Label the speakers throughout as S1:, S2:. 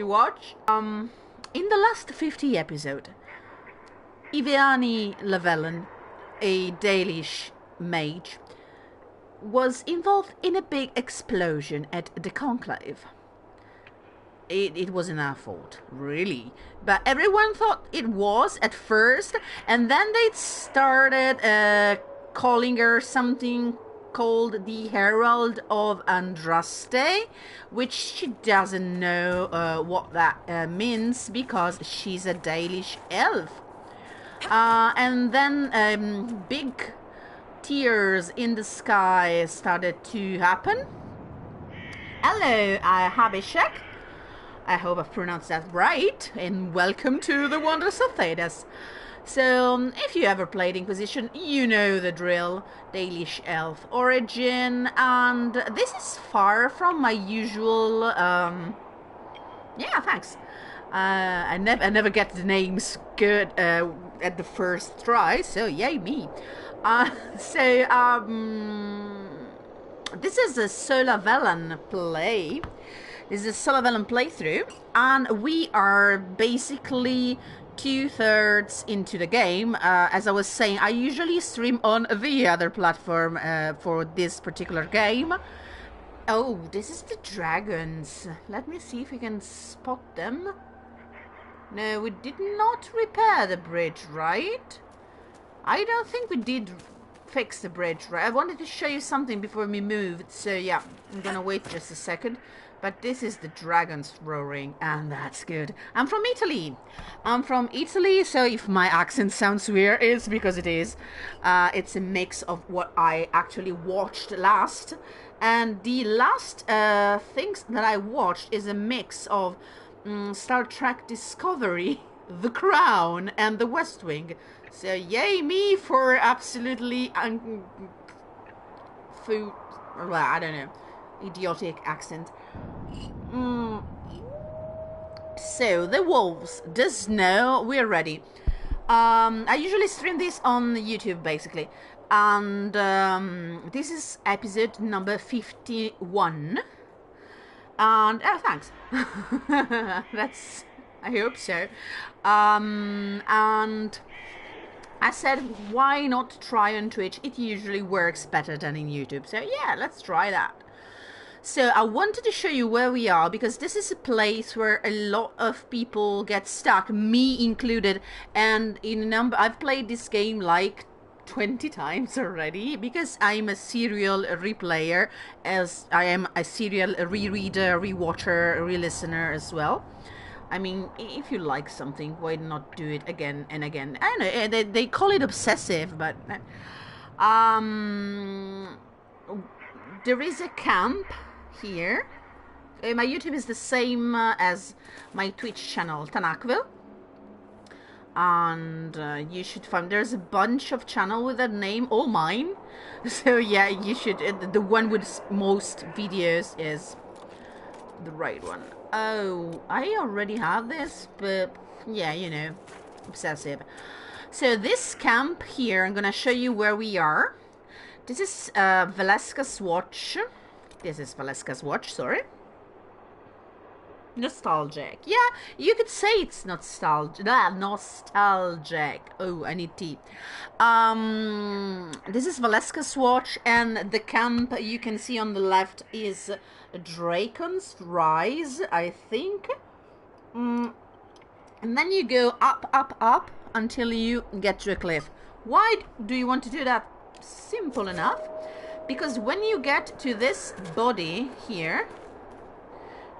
S1: Watch. In the last 50 episode, Iviani Lavellan, a Dalish mage, was involved in a big explosion at the Conclave. It wasn't our fault, really. But everyone thought it was at first, and then they started calling her something called the Herald of Andraste, which she doesn't know what that means because she's a Dalish elf. And then big tears in the sky started to happen. Hello, Habishek. I hope I've pronounced that right, and welcome to the Wonders of Thedas. So, if you ever played Inquisition, you know the drill. Dalish elf origin, and this is far from my usual, yeah, thanks. I never get the names good at the first try, so yay me. This is a Sulevin play. This is a Sulevin playthrough, and we are basically 2/3 into the game. As I was saying, I usually stream on the other platform for this particular game. Oh, this is the dragons. Let me see if we can spot them. No, we did not repair the bridge, right? I don't think we did fix the bridge, right? I wanted to show you something before we moved, so yeah, I'm gonna wait just a second. But this is the dragons roaring, and that's good. I'm from Italy. So if my accent sounds weird, it's because it is. It's a mix of what I actually watched last. And the last things that I watched is a mix of Star Trek Discovery, The Crown, and The West Wing. So yay me for absolutely well, I don't know, idiotic accent. So the wolves, the snow, we're ready. I usually stream this on YouTube basically, and this is episode number 51. And oh, thanks. That's, I hope so. And I said, why not try on Twitch? It usually works better than in YouTube. So yeah, let's try that. So I wanted to show you where we are, because this is a place where a lot of people get stuck, me included. And in a number, I've played this game like 20 times already, because I'm a serial replayer, as I am a serial rereader, rewatcher, re-listener as well. I mean, if you like something, why not do it again and again? I don't know, they call it obsessive, but there is a camp here. My YouTube is the same as my Twitch channel, Tanakville. And you should find, there's a bunch of channel with that name, all mine. So yeah, you should, the one with most videos is the right one. Oh, I already have this, but yeah, you know, obsessive. So this camp here, I'm gonna show you where we are. This is Valeska's watch. This is Valeska's watch, sorry. Nostalgic. Yeah, you could say it's nostalgic. Nostalgic. Oh, I need tea. This is Valeska's watch, and the camp you can see on the left is Dracon's Rise, I think. And then you go up, up, up until you get to a cliff. Why do you want to do that? Simple enough. Because when you get to this body here,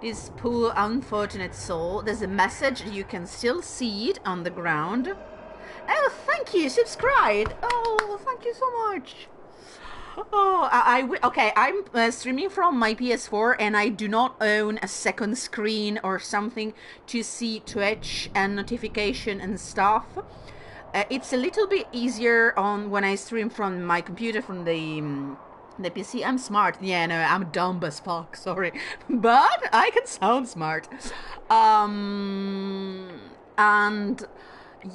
S1: this poor unfortunate soul, there's a message. You can still see it on the ground. Oh, thank you, subscribe. Oh, thank you so much. Oh, okay, I'm streaming from my PS4, and I do not own a second screen or something to see Twitch and notification and stuff. It's a little bit easier on when I stream from my computer, from the PC. I'm smart. Yeah, no, I'm dumb as fuck, sorry. But I can sound smart. And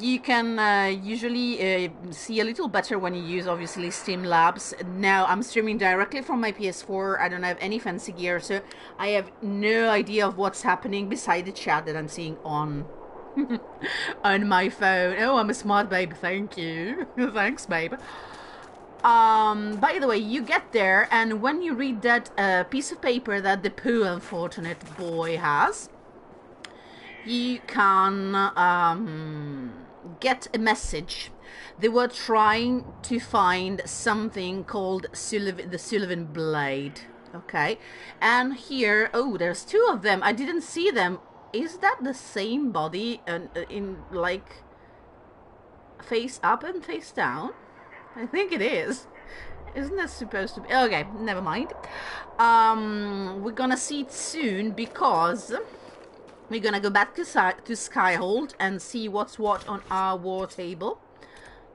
S1: You can usually see a little better when you use, obviously, Streamlabs. Now, I'm streaming directly from my PS4. I don't have any fancy gear, so I have no idea of what's happening beside the chat that I'm seeing on on my phone. Oh, I'm a smart babe. Thank you. Thanks, babe. By the way, you get there, and when you read that piece of paper that the poor unfortunate boy has, you can get a message. They were trying to find something called the Sulevin Blade. Okay, and here, oh, there's two of them. I didn't see them. Is that the same body in like face up and face down? I think it is. Isn't that supposed to be? Okay, never mind. We're gonna see it soon because we're gonna go back to Skyhold and see what's what on our war table.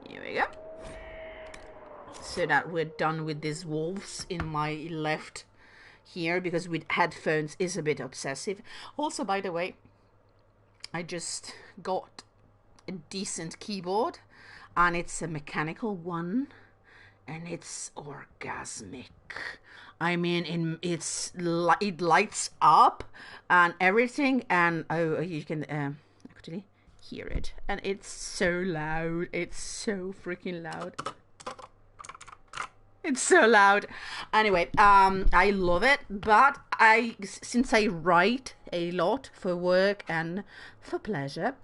S1: Here we go. So that we're done with these wolves in my left here, because with headphones is a bit obsessive. Also, by the way, I just got a decent keyboard, and it's a mechanical one, and it's orgasmic. I mean, it lights up and everything, and oh, you can actually hear it, and it's so loud. It's so freaking loud. It's so loud. Anyway, I love it, but since I write a lot for work and for pleasure,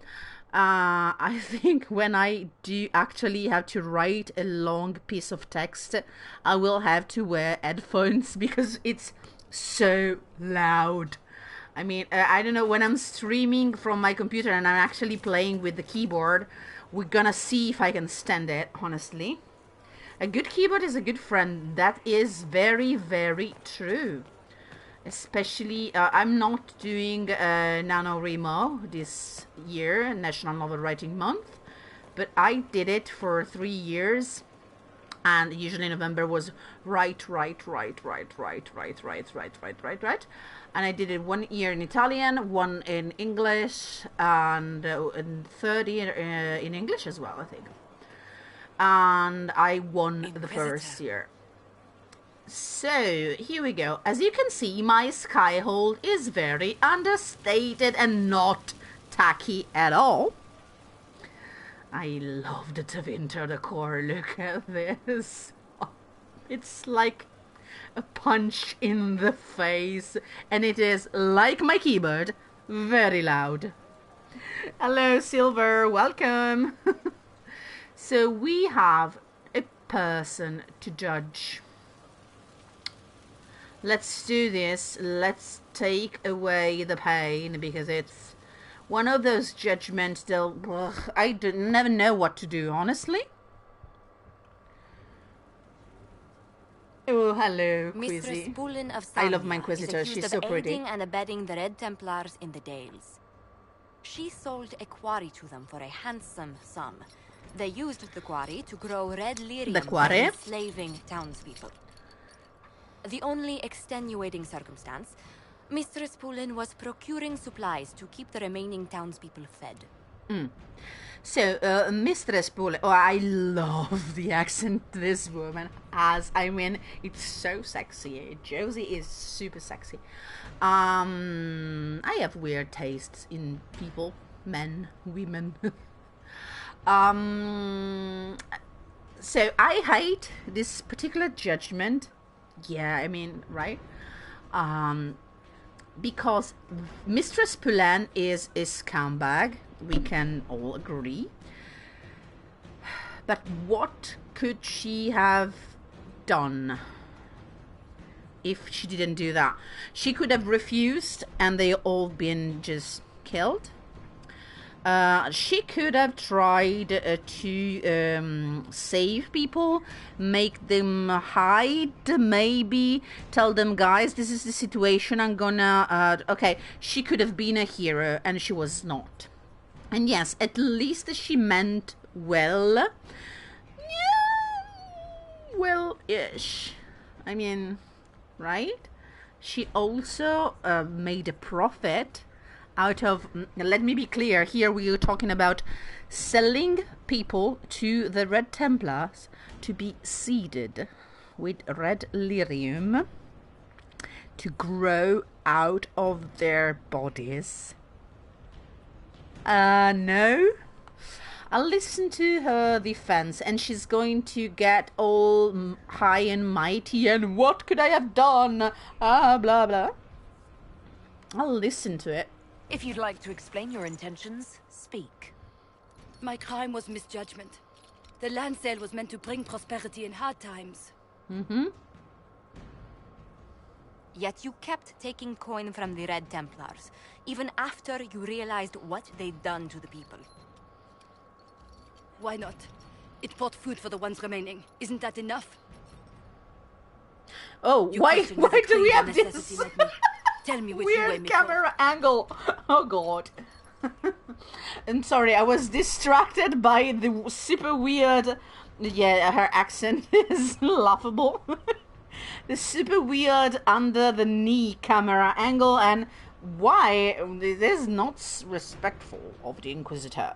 S1: I think when I do actually have to write a long piece of text, I will have to wear headphones because it's so loud. I mean, I don't know, when I'm streaming from my computer and I'm actually playing with the keyboard, we're gonna see if I can stand it, honestly. A good keyboard is a good friend. That is very, very true. Especially, I'm not doing NaNoWriMo this year, National Novel Writing Month, but I did it for 3 years, and usually November was write, and I did it 1 year in Italian, 1 in English, and 30 in English as well, I think. And I won the first year. So, here we go. As you can see, my Skyhold is very understated and not tacky at all. I love the Tevinter decor. Look at this. It's like a punch in the face. And it is, like my keyboard, very loud. Hello, Silver. Welcome. So we have a person to judge. Let's do this. Let's take away the pain, because it's one of those judgments that I never know what to do, honestly. Oh, hello, Quizzy. I love my Inquisitor. She's so pretty.
S2: Aiding and abetting the Red Templars in the Dales. She sold a quarry to them for a handsome sum. They used the quarry to grow red lyrium by enslaving townspeople. The only extenuating circumstance, Mistress Poulin was procuring supplies to keep the remaining townspeople fed.
S1: So, Mistress Poulin, oh, I love the accent this woman has. I mean, it's so sexy. Josie is super sexy. I have weird tastes in people, men, women. So I hate this particular judgment. Yeah, I mean, right? Because Mistress Poulin is a scumbag. We can all agree. But what could she have done if she didn't do that? She could have refused and they all been just killed. She could have tried to save people, make them hide, maybe tell them, guys, this is the situation, I'm gonna, okay, she could have been a hero, and she was not. And yes, at least she meant well. Yeah, well-ish. I mean, right? She also made a profit out of, let me be clear, here we are talking about selling people to the Red Templars to be seeded with red lyrium to grow out of their bodies. No. I'll listen to her defense, and she's going to get all high and mighty, and what could I have done? Blah, blah. I'll listen to it.
S3: If you'd like to explain your intentions, speak.
S4: My crime was misjudgment. The land sale was meant to bring prosperity in hard times.
S2: Yet you kept taking coin from the Red Templars, even after you realized what they'd done to the people.
S4: Why not? It bought food for the ones remaining. Isn't that enough?
S1: Oh, why do we have this
S4: Tell me which way
S1: weird camera angle? Oh god. I'm sorry, I was distracted by the super weird... Yeah, her accent is laughable. The super weird under the knee camera angle, and why this is not respectful of the Inquisitor.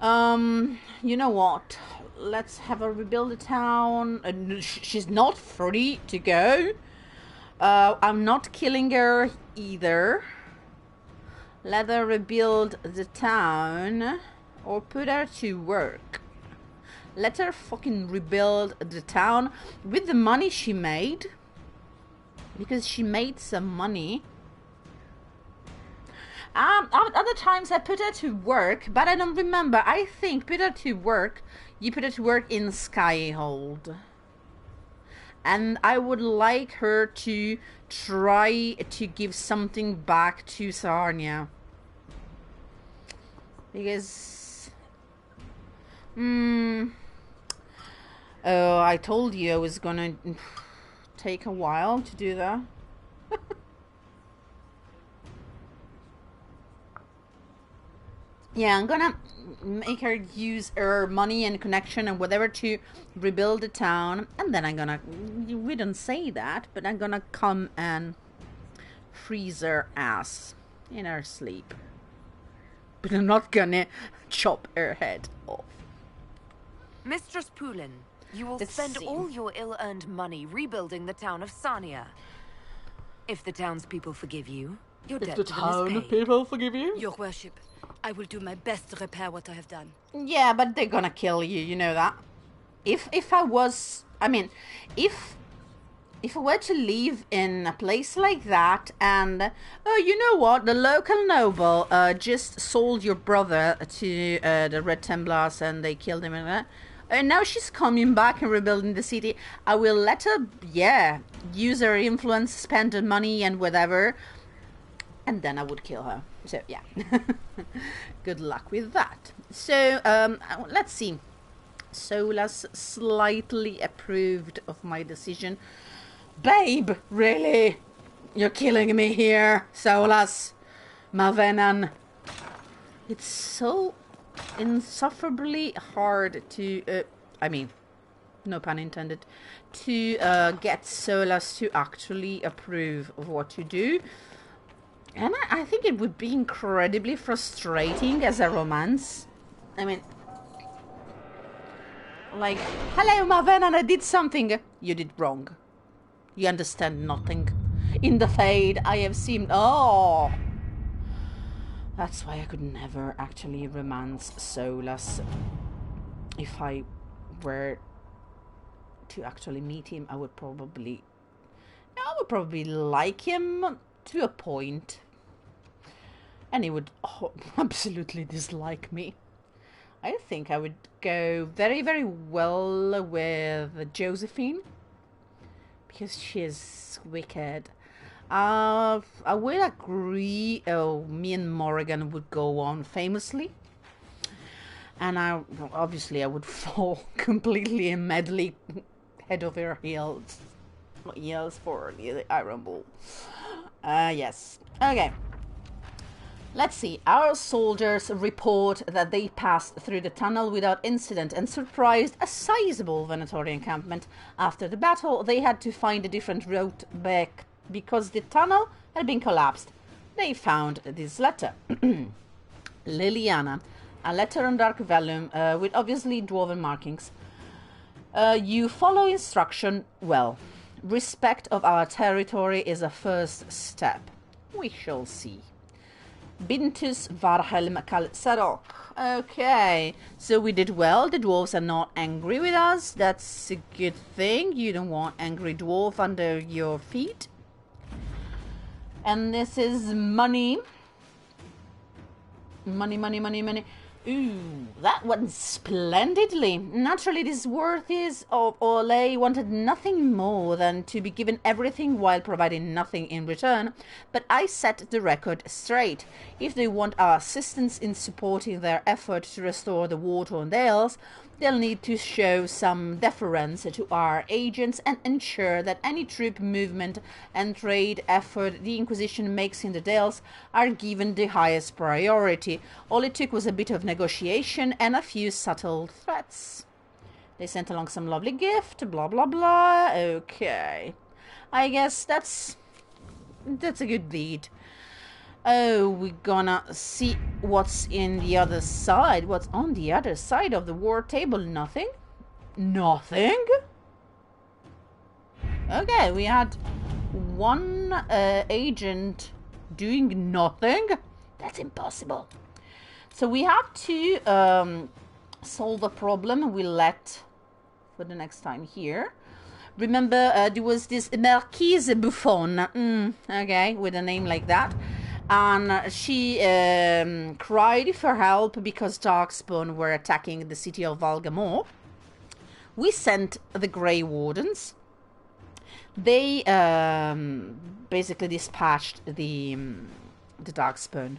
S1: You know what? Let's have her rebuild the town. She's not free to go. I'm not killing her either. Let her rebuild the town or put her to work. Let her fucking rebuild the town with the money she made. Because she made some money. Other times I put her to work, but I don't remember. I think put her to work. You put her to work in Skyhold. And I would like her to try to give something back to Sarnia. Because... Oh, I told you I was gonna take a while to do that. Yeah, I'm gonna make her use her money and connection and whatever to rebuild the town, and then I'm gonna, we don't say that, but I'm gonna come and freeze her ass in her sleep. But I'm not gonna chop her head off.
S3: Mistress Poulin, you will spend all your ill-earned money rebuilding the town of Sarnia. If the townspeople forgive you, your debt to them is paid.
S1: If the townspeople forgive you?
S4: Your worship, I will do my best to repair what I have done.
S1: Yeah, but they're gonna kill you, you know that. If I was, I mean, if I were to live in a place like that and, oh, you know what, the local noble just sold your brother to the Red Templars and they killed him and now she's coming back and rebuilding the city, I will let her, yeah, use her influence, spend her money and whatever, and then I would kill her. So, yeah. Good luck with that. So, let's see. Solas slightly approved of my decision. Babe, really? You're killing me here, Solas. Mavenan. It's so insufferably hard to, I mean, no pun intended, to get Solas to actually approve of what you do. And I think it would be incredibly frustrating as a romance. I mean, like, hello, Mavenan, I did something. You did wrong. You understand nothing. In the Fade, I have seen... Oh! That's why I could never actually romance Solas. If I were to actually meet him, I would probably like him to a point. And he would absolutely dislike me. I think I would go very, very well with Josephine. Because she's wicked. I would agree. Oh, me and Morrigan would go on famously. And obviously I would fall completely and madly head over heels for the Iron Bull. Yes. Okay. Let's see. Our soldiers report that they passed through the tunnel without incident and surprised a sizable Venatori encampment. After the battle, they had to find a different route back because the tunnel had been collapsed. they found this letter. Liliana, a letter on dark vellum with obviously dwarven markings. You follow instruction well. Respect of our territory is a first step. We shall see. Bintus Varhelm Kalserok. Okay, so we did well. The dwarves are not angry with us. That's a good thing. You don't want angry dwarf under your feet. And this is money. Money. Ooh, that went splendidly. Naturally, these worthies of Orlais wanted nothing more than to be given everything while providing nothing in return, but I set the record straight. If they want our assistance in supporting their effort to restore the war-torn Dales, they'll need to show some deference to our agents and ensure that any troop movement and trade effort the Inquisition makes in the Dales are given the highest priority. All it took was a bit of negotiation and a few subtle threats. They sent along some lovely gift, blah blah blah. Okay, I guess that's a good deed. Oh, we're gonna see what's in the other side. What's on the other side of the war table? Nothing? Nothing? Okay, we had one agent doing nothing? That's impossible. So we have to solve a problem we let for the next time here. Remember, there was this Marquise Buffon, okay, with a name like that. And she cried for help because Darkspawn were attacking the city of Valgamore. We sent the Grey Wardens. They basically dispatched the Darkspawn.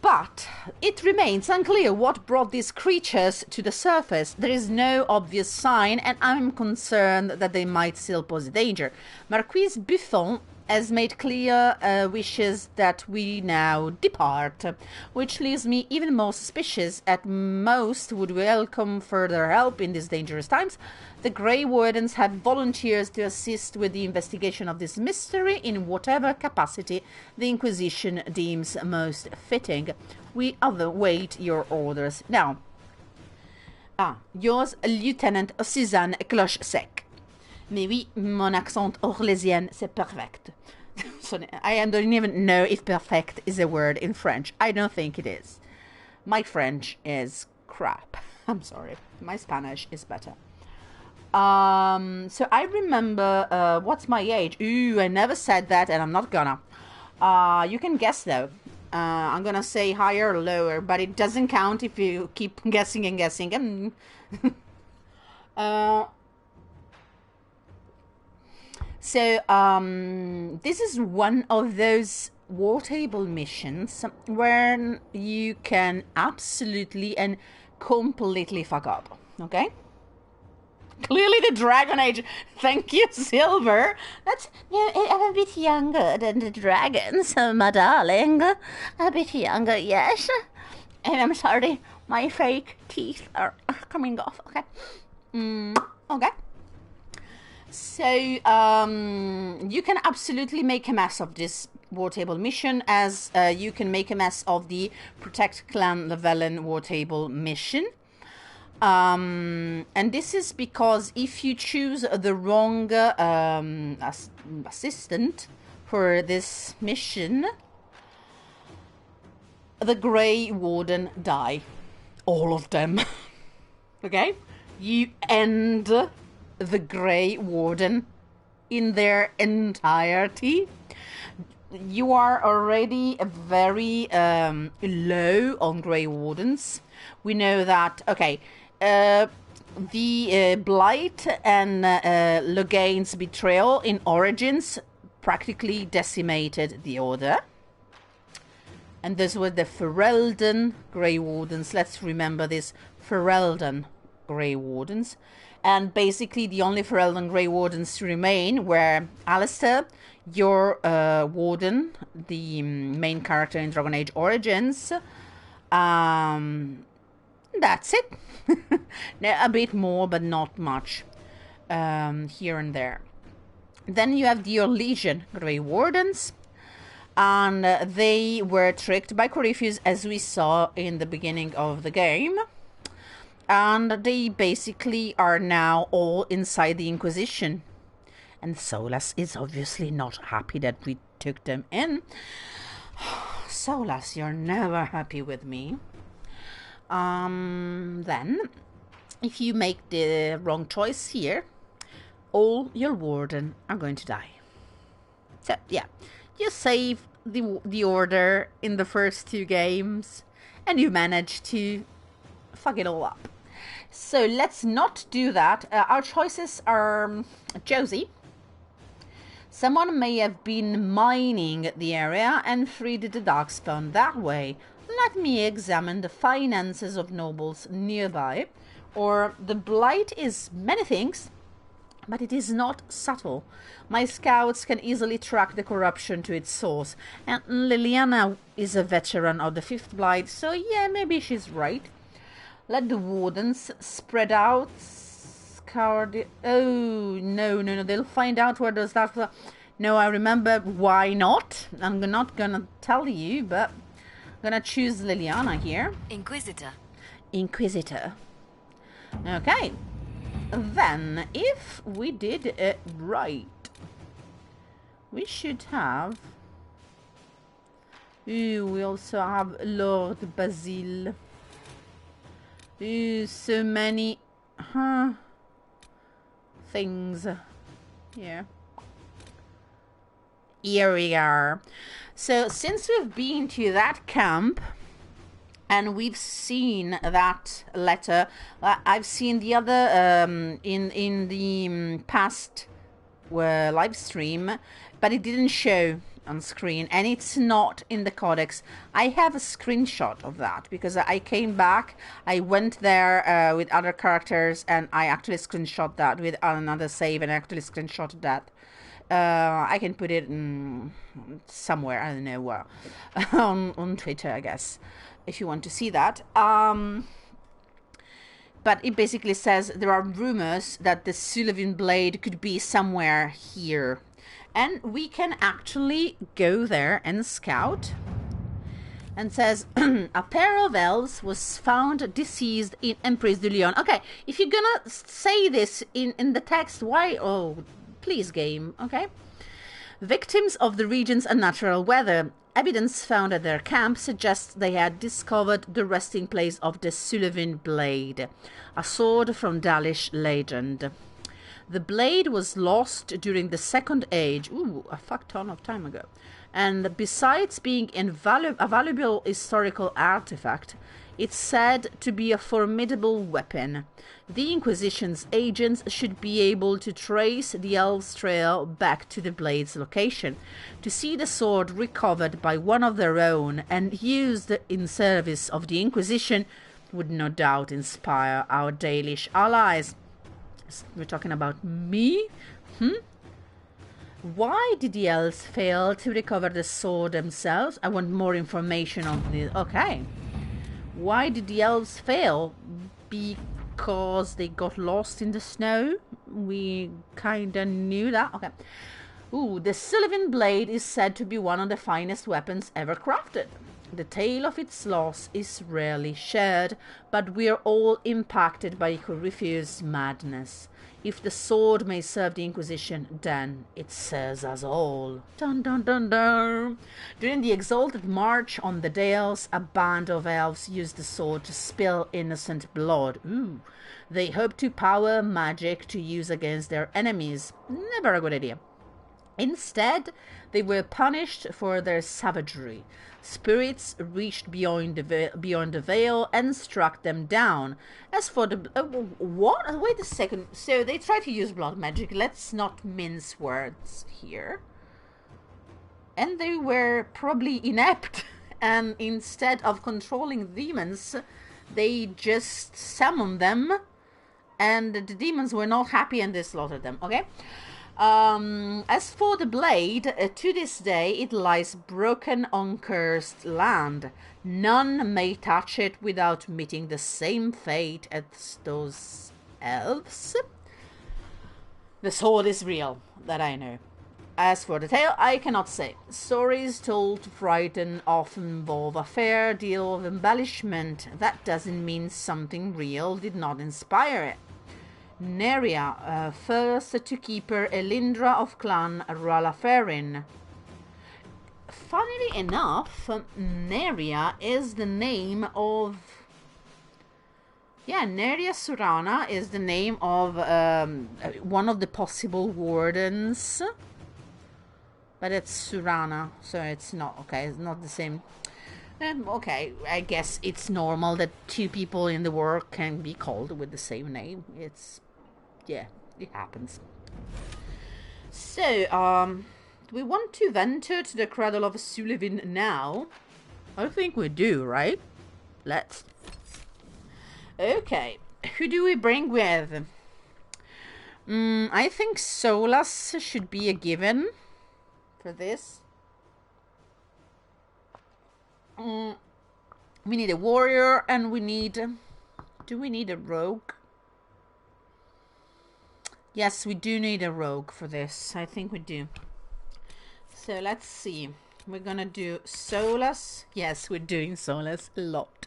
S1: But it remains unclear what brought these creatures to the surface. There is no obvious sign, and I'm concerned that they might still pose a danger. Marquise Buffon has made clear wishes that we now depart, which leaves me even more suspicious. At most would welcome further help in these dangerous times. The Grey Wardens have volunteers to assist with the investigation of this mystery in whatever capacity the Inquisition deems most fitting. We await your orders. Now, yours, Lieutenant Suzanne Cloche-Sec. Mais oui, mon accent orlésienne, c'est perfect. So I don't even know if perfect is a word in French. I don't think it is. My French is crap. I'm sorry. My Spanish is better. So I remember, what's my age? Ooh, I never said that, and I'm not gonna. You can guess, though. I'm gonna say higher or lower, but it doesn't count if you keep guessing and guessing. So, this is one of those war table missions where you can absolutely and completely fuck up, okay? Clearly the Dragon Age. Thank you, Silver. That's, I'm a bit younger than the dragons, my darling. A bit younger, yes. And I'm sorry, my fake teeth are coming off, okay? Okay. So, you can absolutely make a mess of this war table mission, as you can make a mess of the Protect Clan Llewellyn war table mission. And this is because if you choose the wrong assistant for this mission, the Grey Warden die. All of them. Okay? You end the Grey Warden in their entirety. You are already very low on Grey Wardens. We know that, okay, the Blight and Logain's betrayal in Origins practically decimated the Order. And those were the Ferelden Grey Wardens. Let's remember this, Ferelden Grey Wardens. And basically the only Ferelden Grey Wardens to remain were Alistair, your Warden, the main character in Dragon Age Origins. That's it. A bit more, but not much here and there. Then you have the Orlesian Grey Wardens. And they were tricked by Corypheus, as we saw in the beginning of the game. And they basically are now all inside the Inquisition. And Solas is obviously not happy that we took them in. Solas, you're never happy with me. Then, if you make the wrong choice here, all your warden are going to die. So, yeah, you save the order in the first 2 games, and you manage to fuck it all up. So let's not do that. Our choices are Josie. Someone may have been mining the area and freed the Darkspawn that way. Let me examine the finances of nobles nearby. Or the blight is many things, but it is not subtle. My scouts can easily track the corruption to its source. And Liliana is a veteran of the 5th blight, so yeah, maybe she's right. Let the wardens spread out, scour the... Oh, no, they'll find out where those dark... No, I remember why not. I'm not gonna tell you, but I'm gonna choose Liliana here.
S3: Inquisitor.
S1: Okay. Then, if we did it right, we should have... Ooh, we also have Lord Basil. Ooh, so many things. Yeah. Here we are. So since we've been to that camp and we've seen that letter, I've seen the other in the past live stream, but it didn't show on screen, and it's not in the codex. I have a screenshot of that because I came back, I went there with other characters, and I actually screenshot that with another save, and I actually screenshotted that. I can put it somewhere, I don't know where, on Twitter, I guess, if you want to see that. But it basically says there are rumors that the Sulevin Blade could be somewhere here. And we can actually go there and scout. And says, a pair of elves was found deceased in Emprise de Lyon. Okay, if you're gonna say this in the text, why? Oh, please, game, okay? Victims of the region's unnatural weather. Evidence found at their camp suggests they had discovered the resting place of the Sulevin Blade, a sword from Dalish legend. The blade was lost during the Second Age, a fuck ton of time ago, and besides being a valuable historical artifact, it's said to be a formidable weapon. The Inquisition's agents should be able to trace the elves' trail back to the blade's location, to see the sword recovered by one of their own and used in service of the Inquisition would no doubt inspire our Dalish allies. We're talking about me? Why did the elves fail to recover the sword themselves? I want more information on this. Okay. Why did the elves fail? Because they got lost in the snow? We kinda knew that. Okay. The Sulevin Blade is said to be one of the finest weapons ever crafted. The tale of its loss is rarely shared, but we're all impacted by Corypheus' madness. If the sword may serve the Inquisition, then it serves us all. Dun dun dun dun. During the exalted march on the Dales, a band of elves used the sword to spill innocent blood. They hoped to power magic to use against their enemies. Never a good idea. Instead, they were punished for their savagery. Spirits reached beyond the veil and struck them down. As for the... what? Wait a second. So they tried to use blood magic. Let's not mince words here. And they were probably inept. And instead of controlling demons, they just summoned them. And the demons were not happy and they slaughtered them. Okay? As for the blade, to this day it lies broken on cursed land. None may touch it without meeting the same fate as those elves. The sword is real, that I know. As for the tale, I cannot say. Stories told to frighten often involve a fair deal of embellishment. That doesn't mean something real did not inspire it. Neria, first to keeper Elindra of clan Ralaferin. Funnily enough, Neria is the name of... Yeah, Neria Surana is the name of one of the possible wardens. But it's Surana, so it's not, okay, it's not the same. Okay, I guess it's normal that two people in the war can be called with the same name. It's, yeah, it happens. So, do we want to venture to the cradle of Sulevin now? I think we do, right? Let's. Okay, who do we bring with? I think Solas should be a given for this. We need a warrior and we need... Do we need a rogue? Yes, we do need a rogue for this. I think we do. So let's see. We're gonna do Solas. Yes, we're doing Solas a lot.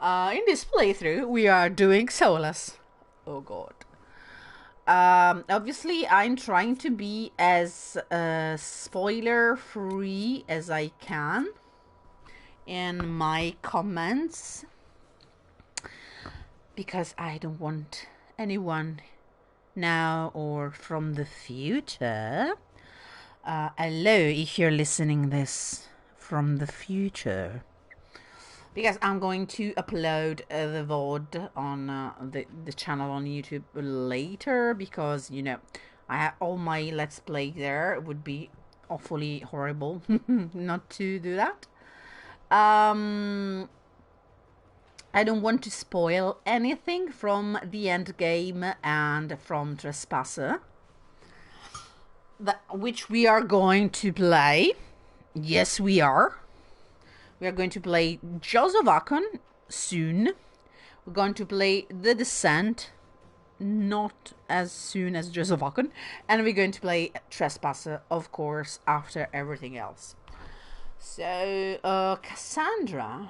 S1: In this playthrough, we are doing Solas. Oh god. Obviously, I'm trying to be as spoiler-free as I can in my comments, because I don't want anyone now or from the future. Hello, if you're listening this from the future. Because I'm going to upload the VOD on the channel on YouTube later, because, you know, I have all my Let's Play there. It would be awfully horrible not to do that. I don't want to spoil anything from the end game and from Trespasser, which we are going to play. Yes, we are. We are going to play Josephine soon. We're going to play The Descent, not as soon as Josephine. And we're going to play Trespasser, of course, after everything else. So, Cassandra.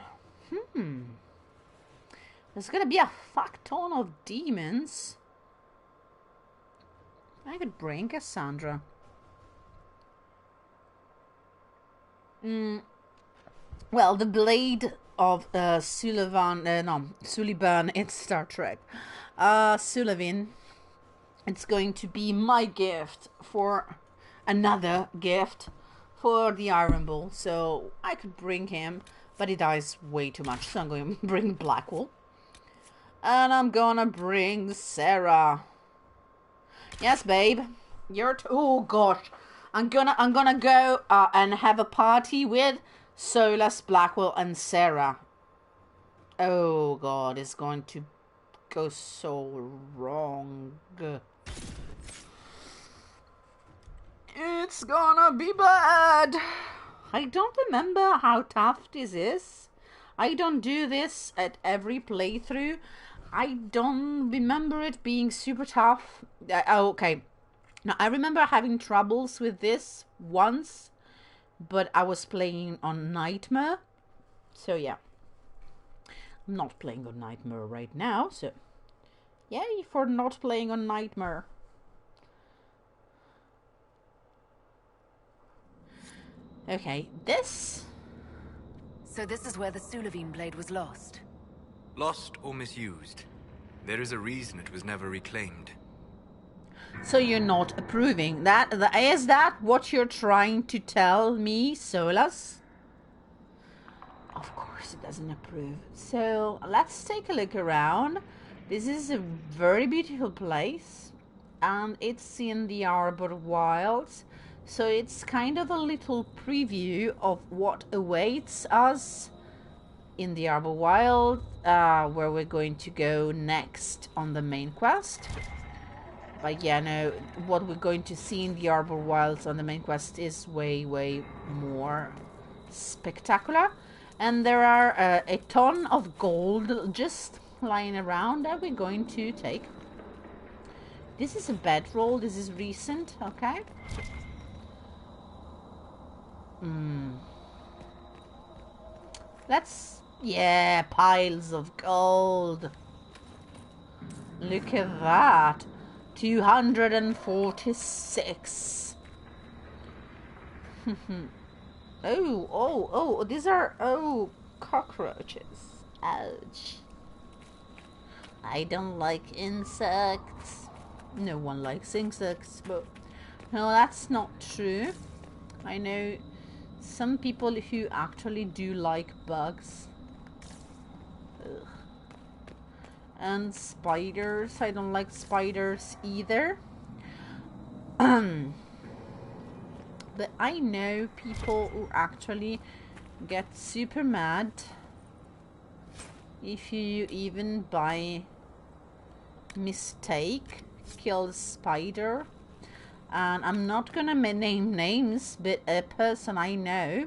S1: There's gonna be a fuck ton of demons. I could bring Cassandra. Well, the blade of Sulevin, it's Star Trek. Sulevin, it's going to be my gift for another gift for the Iron Bull. So I could bring him, but he dies way too much. So I'm going to bring Blackwall. And I'm gonna bring Sarah. Yes, babe. Oh gosh. I'm gonna go and have a party with Solas, Blackwall, and Sarah. Oh god, it's going to go so wrong. It's gonna be bad. I don't remember how tough this is. I don't do this at every playthrough. I don't remember it being super tough. Okay. Now, I remember having troubles with this once, but I was playing on Nightmare. So, yeah. I'm not playing on Nightmare right now, so yay for not playing on Nightmare. Okay, this...
S3: So this is where the Sulevin Blade was lost?
S5: Lost or misused. There is a reason it was never reclaimed.
S1: So you're not approving that? Is that what you're trying to tell me, Solas? Of course it doesn't approve. So let's take a look around. This is a very beautiful place, and it's in the Arbor Wilds. So it's kind of a little preview of what awaits us in the Arbor Wild, where we're going to go next on the main quest. But yeah, no, what we're going to see in the Arbor Wilds on the main quest is way, way more spectacular. And there are a ton of gold just lying around that we're going to take. This is a bedroll. This is recent, okay? Yeah, piles of gold. Look at that. 246. Oh, these are, cockroaches. Ouch. I don't like insects. No one likes insects, but no, that's not true. I know some people who actually do like bugs. Ugh. And spiders. I don't like spiders either. But I know people who actually get super mad if you even by mistake kill a spider. And I'm not gonna name names, but a person I know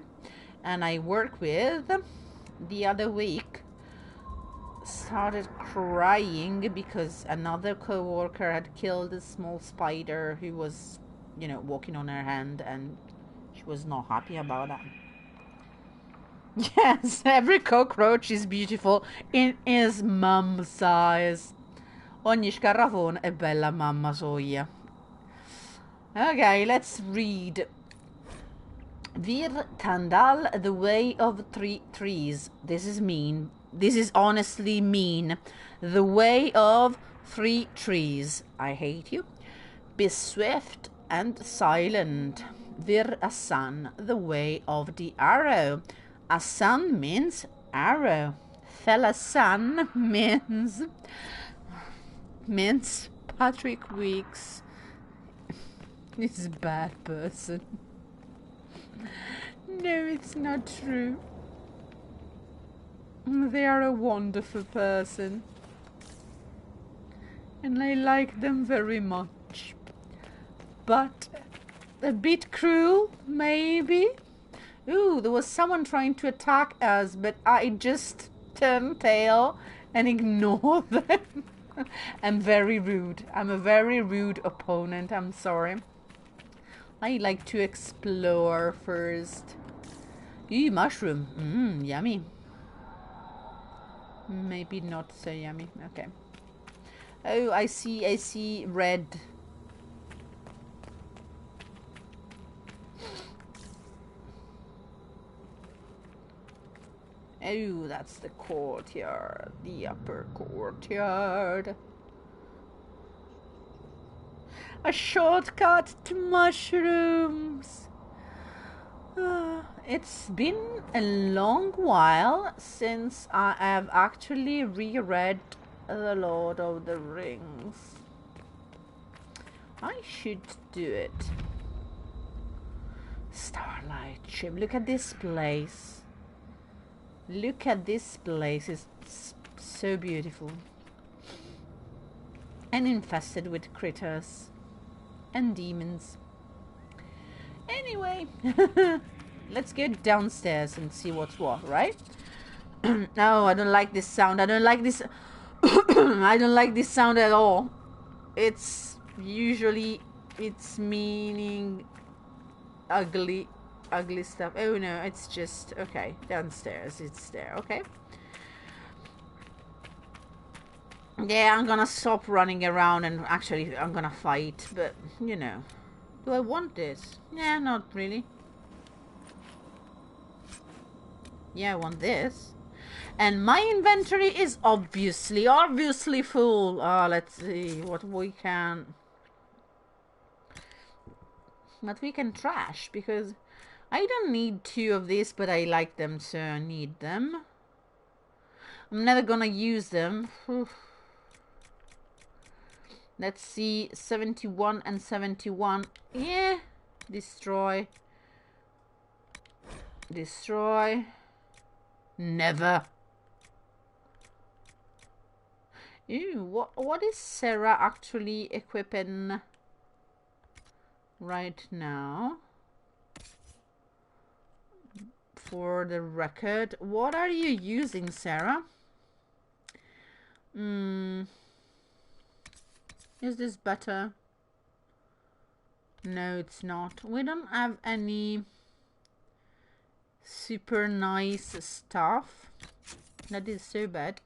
S1: and I work with the other week started crying because another co-worker had killed a small spider who was, you know, walking on her hand, and she was not happy about that. Yes, every cockroach is beautiful in his mum size. Ogni scarafone è bella mamma soia. Okay, let's read. Vir Tandal, the way of three trees. This is mean. This is honestly mean. The way of three trees. I hate you. Be swift and silent. Vir Asan, the way of the arrow. Asan means arrow. Thelasan means Patrick Weeks. This is a bad person. No, it's not true. They are a wonderful person. And I like them very much. But a bit cruel, maybe? Ooh, there was someone trying to attack us, but I just turned tail and ignored them. I'm very rude. I'm a very rude opponent. I'm sorry. I like to explore first. Ooh, mushroom. Yummy. Maybe not so yummy. Okay. Oh, I see red. Oh, that's the courtyard. The upper courtyard. A shortcut to mushrooms. It's been a long while since I have actually reread The Lord of the Rings. I should do it. Starlight Ship. Look at this place. Look at this place. It's so beautiful. And infested with critters. And demons. Anyway, let's go downstairs and see what's what, right? No, I don't like this sound. I don't like this. I don't like this sound at all. It's usually, it's meaning ugly stuff. Oh no, it's just, okay, downstairs. It's there, okay? Yeah, I'm gonna stop running around and actually I'm gonna fight, but, you know. Do I want this? Yeah, not really. Yeah, I want this. And my inventory is obviously full. Let's see what we can trash, because I don't need 2 of these, but I like them, so I need them. I'm never gonna use them. Let's see, 71 and 71. Yeah. Destroy. Destroy. Never. Ew, what is Sarah actually equipping right now? For the record, what are you using, Sarah? Is this better? No, it's not. We don't have any super nice stuff. That is so bad.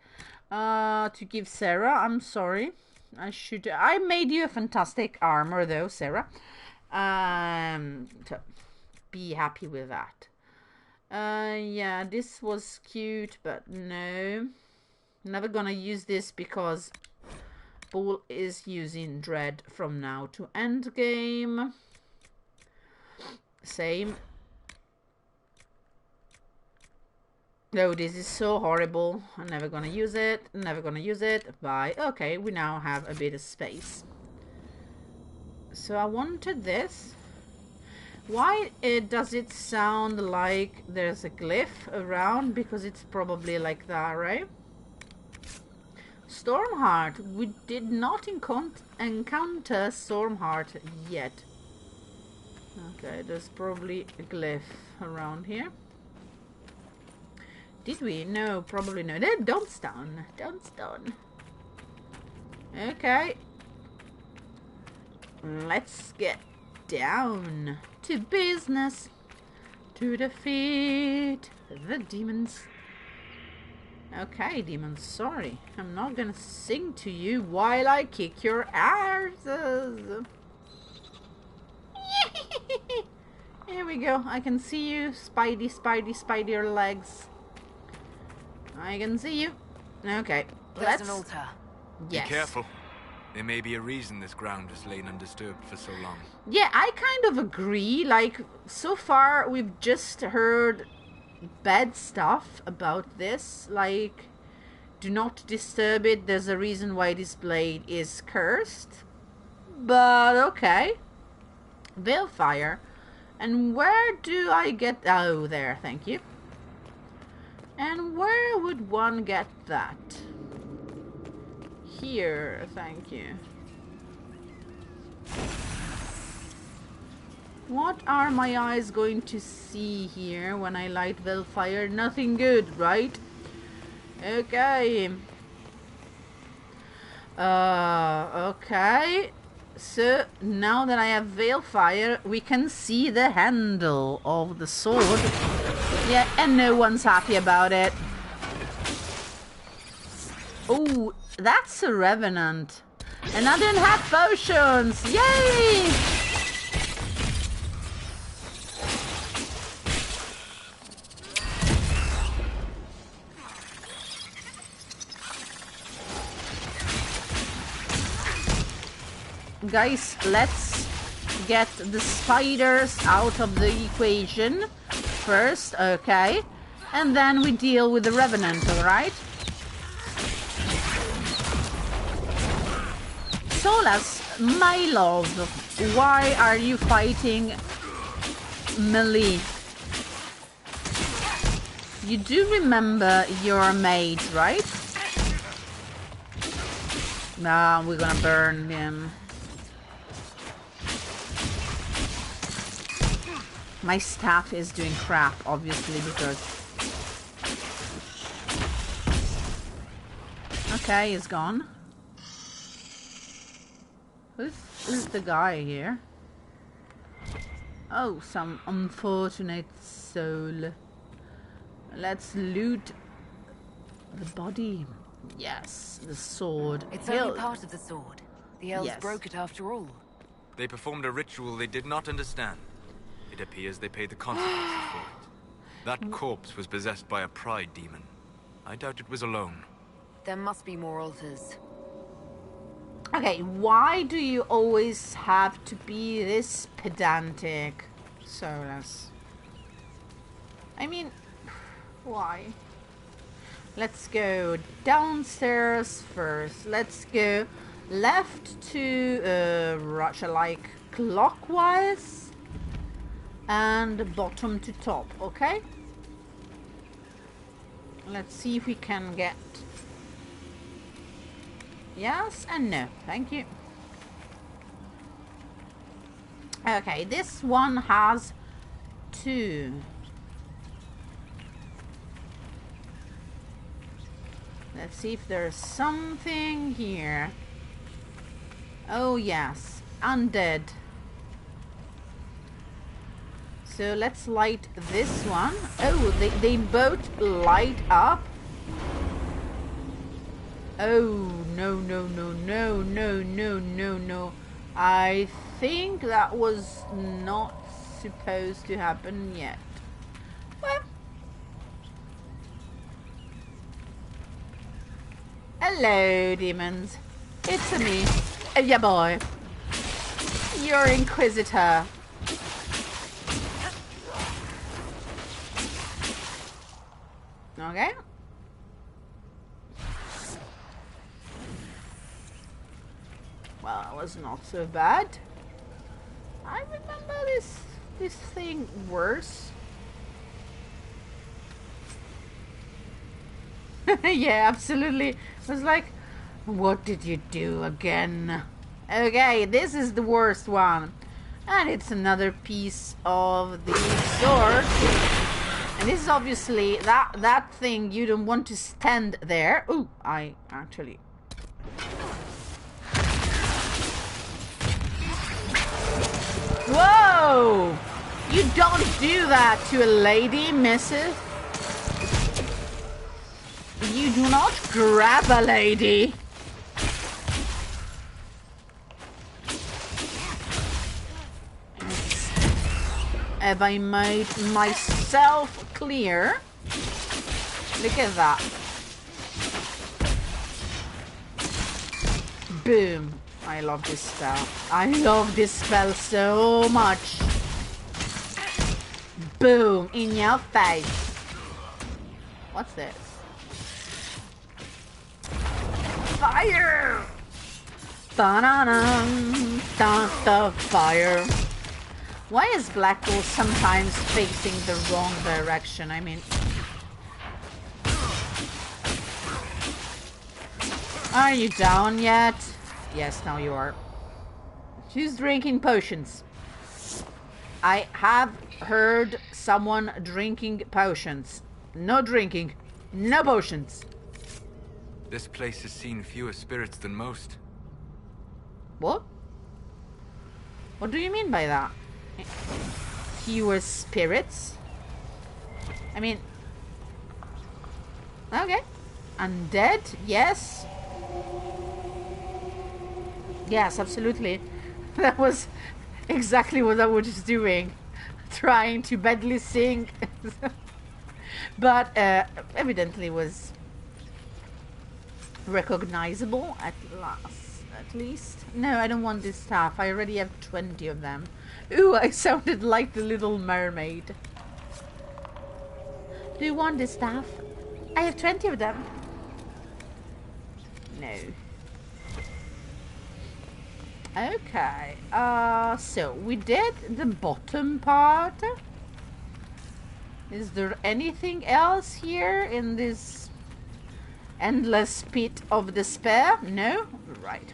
S1: To give Sarah, I'm sorry. I made you a fantastic armor though, Sarah. So be happy with that. Yeah, this was cute, but no. Never gonna use this because Bull is using Dread from now to end game. Same. No, this is so horrible. I'm never gonna use it. Never gonna use it. Bye. Okay, we now have a bit of space. So I wanted this. Why does it sound like there's a glyph around? Because it's probably like that, right? Stormheart. We did not encounter Stormheart yet. Okay, there's probably a glyph around here. Did we? No, probably no. Don't stun. Don't stun. Okay. Let's get down to business to defeat the demons. Okay, demons, sorry. I'm not gonna sing to you while I kick your asses. Here we go. I can see you. Spidey your legs. I can see you. Okay,
S3: there's an altar.
S1: Yes.
S5: Be careful. There may be a reason this ground has lain undisturbed for so long.
S1: Yeah, I kind of agree. Like, so far we've just heard bad stuff about this. Like, do not disturb it. There's a reason why this blade is cursed. But okay. Veilfire. And where do I get... Oh, there. Thank you. And where would one get that? Here, thank you. What are my eyes going to see here when I light Veilfire? Nothing good, right? Okay. Okay. So, now that I have Veilfire, we can see the handle of the sword. Yeah, and no one's happy about it. Oh, that's a Revenant. And I didn't have potions! Yay! Guys, let's get the spiders out of the equation first, okay? And then we deal with the Revenant, alright? Solas, my love, why are you fighting melee? You do remember your mate, right? Nah, we're gonna burn him. My staff is doing crap, obviously, because... Okay, he's gone. Who's the guy here? Oh, some unfortunate soul. Let's loot the body. Yes, the sword.
S3: It's only part of the sword. The elves broke it after all.
S5: They performed a ritual they did not understand. It appears they paid the consequences for it. That corpse was possessed by a pride demon. I doubt it was alone.
S3: There must be more altars.
S1: Okay, why do you always have to be this pedantic, Solas? I mean, why? Let's go downstairs first. Let's go left to Russia, like clockwise, and bottom to top, okay? Let's see if we can get... Yes and no, thank you. Okay, this one has 2. Let's see if there's something here. Oh yes, undead. so let's light this one. Oh, they both light up. Oh, no, no, no, no, no, no, no, no. I think that was not supposed to happen yet. Well. Hello, demons. It's me. Yeah, boy. Your Inquisitor. Okay. Well, that was not so bad. I remember this thing worse. Yeah, absolutely. It was like, what did you do again? Okay, this is the worst one. And it's another piece of the sword. And this is obviously that thing you don't want to stand there. Ooh, I actually... Whoa! You don't do that to a lady, missus. You do not grab a lady. Have I made myself clear? Look at that. Boom. I love this spell. I love this spell so much. Boom. In your face. What's this? Fire! Ba-da-dum. The fire. Why is Black Bull sometimes facing the wrong direction? I mean... Are you down yet? Yes, now you are. She's drinking potions. I have heard someone drinking potions. No drinking. No potions.
S5: This place has seen fewer spirits than most.
S1: What? What do you mean by that? Fewer spirits? I mean... Okay. Undead? Yes. Yes, absolutely. That was exactly what I was just doing. Trying to badly sing. But evidently was recognizable at least. No, I don't want this staff. I already have 20 of them. Ooh, I sounded like the Little Mermaid. Do you want this staff? I have 20 of them. No. Okay. So we did the bottom part. Is there anything else here in this endless pit of despair? No? Right.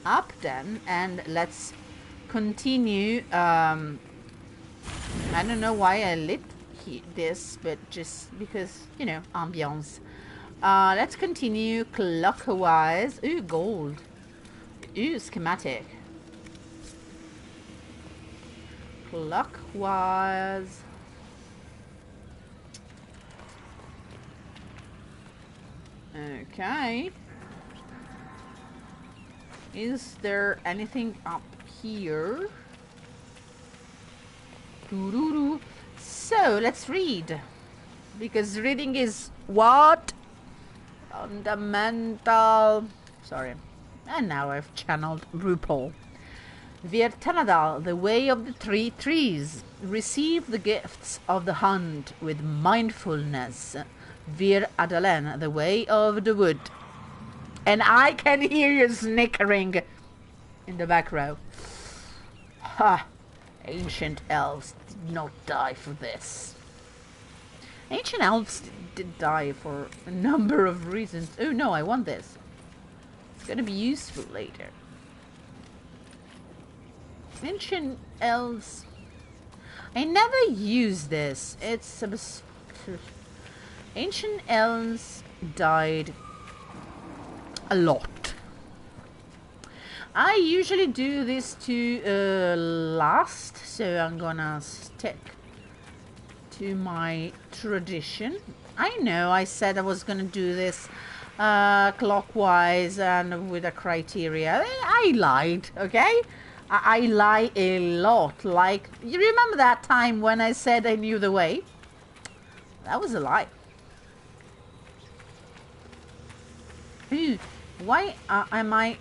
S1: Up then, and let's continue. I don't know why I lit this, but just because, you know, ambiance. Let's continue clockwise. Ooh, gold. Ooh, schematic. Clockwise. Okay. Is there anything up here? Doo-doo-doo. So, let's read. Because reading is what? Fundamental. Sorry. And now I've channeled RuPaul. Vir Tanadal, the way of the 3 trees. Receive the gifts of the hunt with mindfulness. Vir Adalen, the way of the wood. And I can hear you snickering in the back row. Ha! Ancient elves did not die for this. Ancient elves did die for a number of reasons. Oh no, I want this. It's gonna be useful later. Ancient elves. I never use this. It's ancient elves died a lot. I usually do this to last, so I'm gonna stick to my tradition. I know I said I was gonna do this clockwise and with a criteria. I lied, okay? I lie a lot. Like, you remember that time when I said I knew the way? That was a lie. Ooh, why am I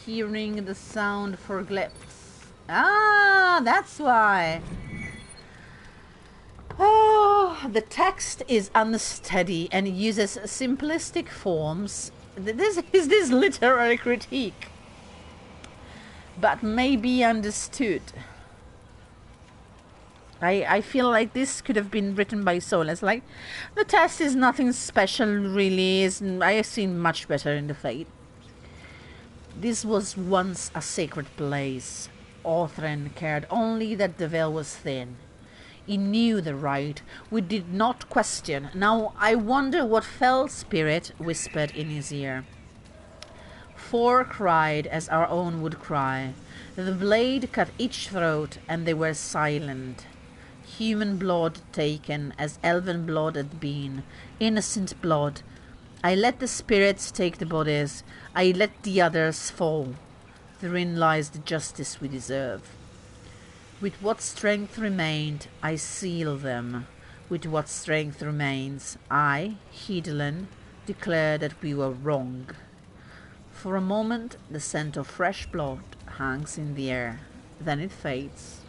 S1: hearing the sound for glyphs? Ah, that's why. Oh, the text is unsteady and uses simplistic forms. This is literary critique, but may be understood. I feel like this could have been written by Solas. Like, the text is nothing special, really. I have seen much better in the Fate. This was once a sacred place. Orthren cared only that the veil was thin. He knew the right. We did not question. Now I wonder what fell spirit whispered in his ear. Four cried as our own would cry. The blade cut each throat, and they were silent. Human blood taken as elven blood had been. Innocent blood. I let the spirits take the bodies. I let the others fall. Therein lies the justice we deserve. With what strength remained, I seal them. With what strength remains, I, Hedlin, declare that we were wrong. For a moment, the scent of fresh blood hangs in the air. Then it fades.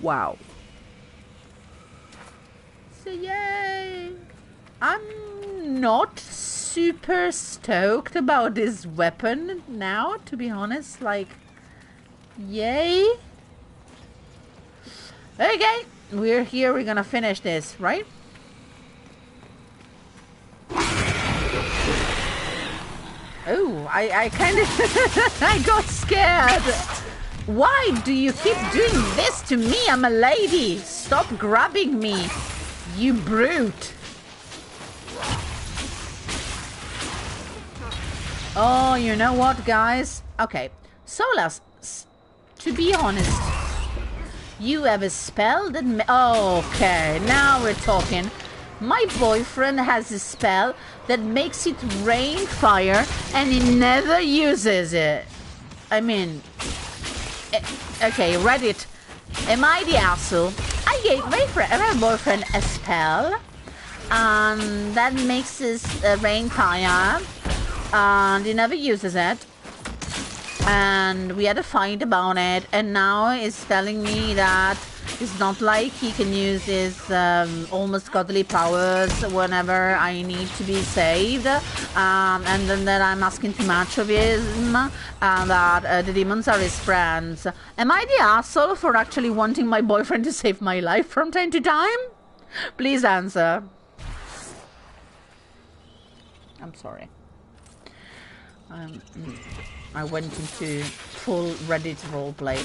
S1: Wow. So yay! I'm not super stoked about this weapon now, to be honest. Like, yay! Okay, we're here. We're gonna finish this, right? Oh, I kind of I got scared. Why do you keep doing this to me? I'm a lady. Stop grabbing me, you brute. Oh, you know what, guys? Okay, Solas, to be honest, you have a spell that... okay, now we're talking. My boyfriend has a spell that makes it rain fire, and he never uses it. I mean... okay, Reddit. Am I the asshole? I gave my boyfriend a spell, and that makes his rain fire, and he never uses it. And we had a fight about it, and now he's telling me that it's not like he can use his almost godly powers whenever I need to be saved, and then that I'm asking too much of him, and that the demons are his friends. Am I the asshole for actually wanting my boyfriend to save my life from time to time? Please answer. I'm sorry. I went into full Reddit roleplay.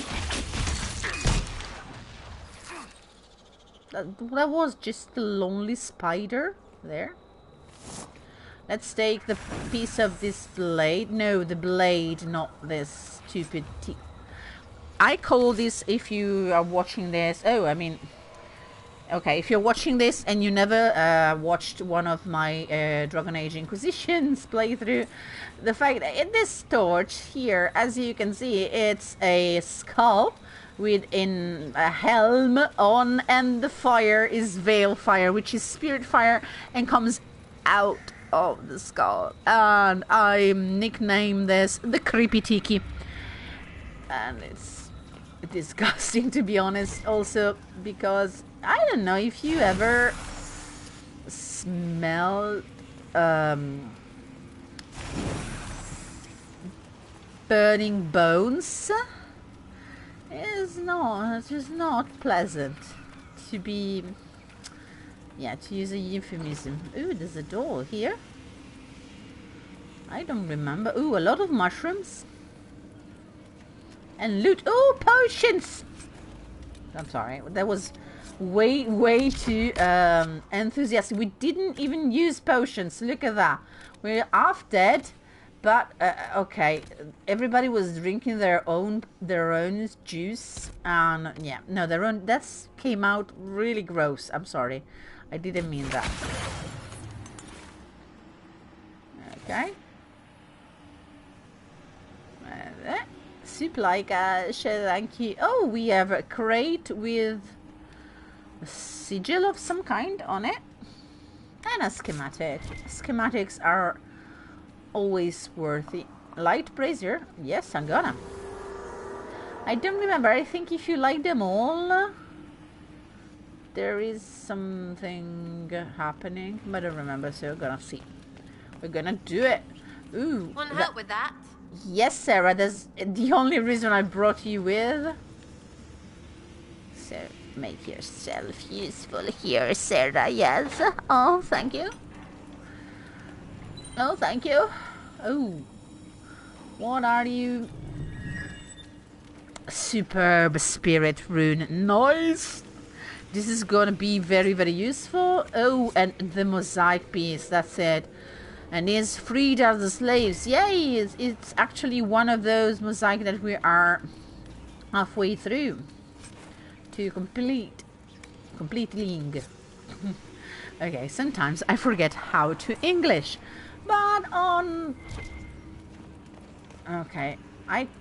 S1: That was just a lonely spider there. Let's take the piece of this blade. No, the blade, not this stupid I call this, if you are watching this... Oh, I mean... Okay, if you're watching this and you never watched one of my Dragon Age Inquisitions playthrough, the fact that in this torch here, as you can see, it's a skull with a helm on, and the fire is veil fire, which is spirit fire, and comes out of the skull. And I nicknamed this the Creepy Tiki. And it's disgusting, to be honest, also because... I don't know if you ever smelled burning bones. It's just not pleasant to be, to use a euphemism. Ooh, there's a door here. I don't remember. Ooh, a lot of mushrooms. And loot. Ooh, potions! I'm sorry, that was... way too enthusiastic. We didn't even use potions. Look at that. We're half dead, But okay, everybody was drinking their own juice, and yeah, no, their own. That came out really gross. I'm sorry, I didn't mean that. Okay. Supply cache, thank you. Oh, we have a crate with a sigil of some kind on it, and a schematic. Schematics are always worthy. Light brazier, yes, I'm gonna. I don't remember. I think if you like them all, there is something happening, but I don't remember. So we're gonna see. We're gonna do it. Ooh,
S2: want help with that?
S1: Yes, Sarah. That's the only reason I brought you with. So make yourself useful here, Sarah. Yes. Oh, thank you. Oh, thank you. Oh, what are you? Superb spirit rune. Nice. This is gonna be very, very useful. Oh, and the mosaic piece. That's it. And is freed as the slaves. Yay! It's actually one of those mosaic that we are halfway through to completing. Okay, sometimes I forget how to English, but on. Okay,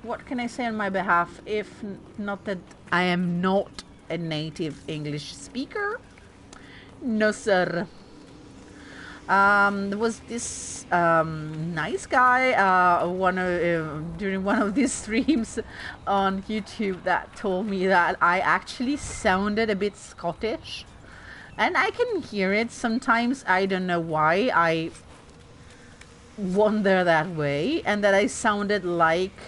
S1: what can I say on my behalf? If not that I am not a native English speaker. No, sir. There was this nice guy during one of these streams on YouTube that told me that I actually sounded a bit Scottish, and I can hear it sometimes. I don't know why. I wander that way, and that I sounded like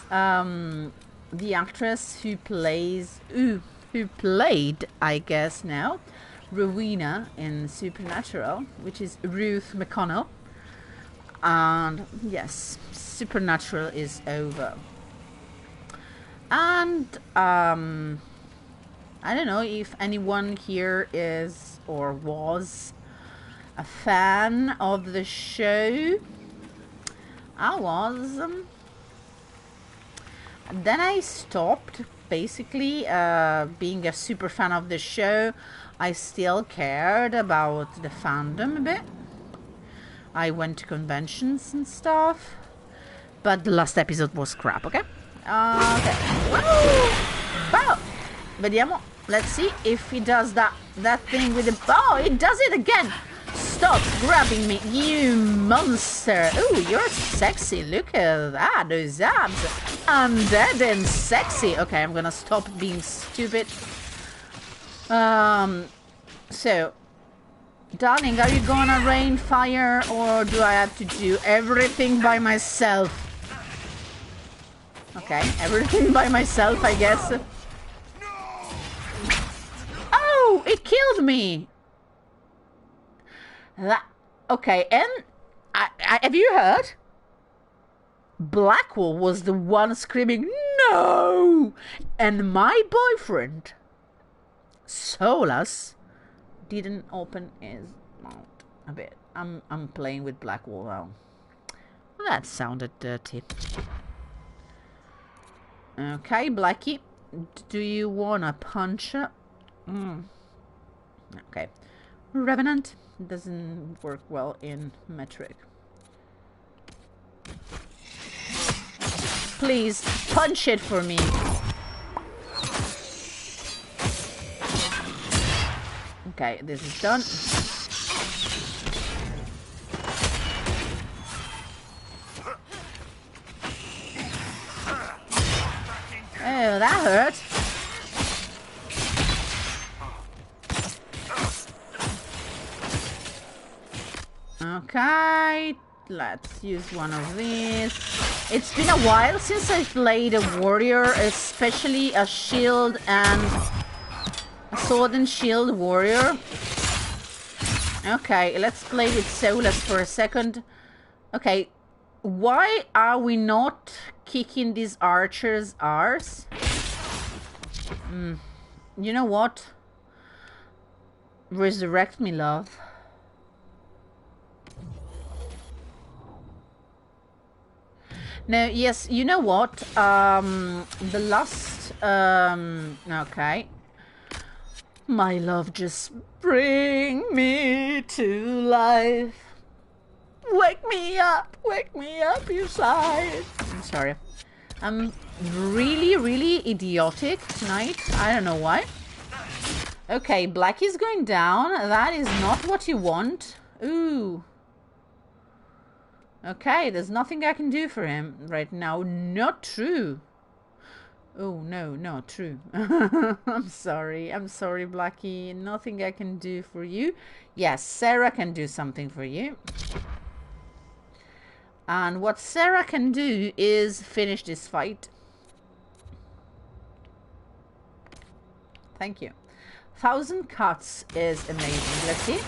S1: the actress who played, I guess now, Rowena in Supernatural, which is Ruth McConnell. And yes, Supernatural is over. And I don't know if anyone here is or was a fan of the show. I was. Then I stopped, basically, being a super fan of the show. I still cared about the fandom a bit. I went to conventions and stuff. But the last episode was crap, okay? Okay. Wow! Vediamo. Let's see if he does that thing with the... Oh, it does it again! Stop grabbing me, you monster! Ooh, you're sexy. Look at that, those abs. Undead and sexy. Okay, I'm gonna stop being stupid. So, darling, are you gonna rain fire, or do I have to do everything by myself? Okay, everything by myself, I guess. Oh, it killed me! Okay, and have you heard? Blackwall was the one screaming, no! And my boyfriend, Solas, didn't open his mouth a bit. I'm playing with Blackwall now. That sounded dirty. Okay, Blackie, do you wanna punch her? Okay. Revenant doesn't work well in metric. Please punch it for me. Okay, this is done. Oh, that hurt. Okay, let's use one of these. It's been a while since I played a warrior, especially a shield and a sword and shield warrior. Okay, let's play with Solas for a second. Okay, why are we not kicking these archers' arse? You know what? Resurrect me, love. No, yes, you know what? The last... okay. My love, just bring me to life. Wake me up inside. I'm sorry. I'm really, really idiotic tonight. I don't know why. Okay, Black is going down. That is not what you want. Ooh. Okay, there's nothing I can do for him right now. Not true. Oh, no, not true. I'm sorry, Blackie. Nothing I can do for you. Yes, Sarah can do something for you. And what Sarah can do is finish this fight. Thank you. 1,000 cuts is amazing. Let's see.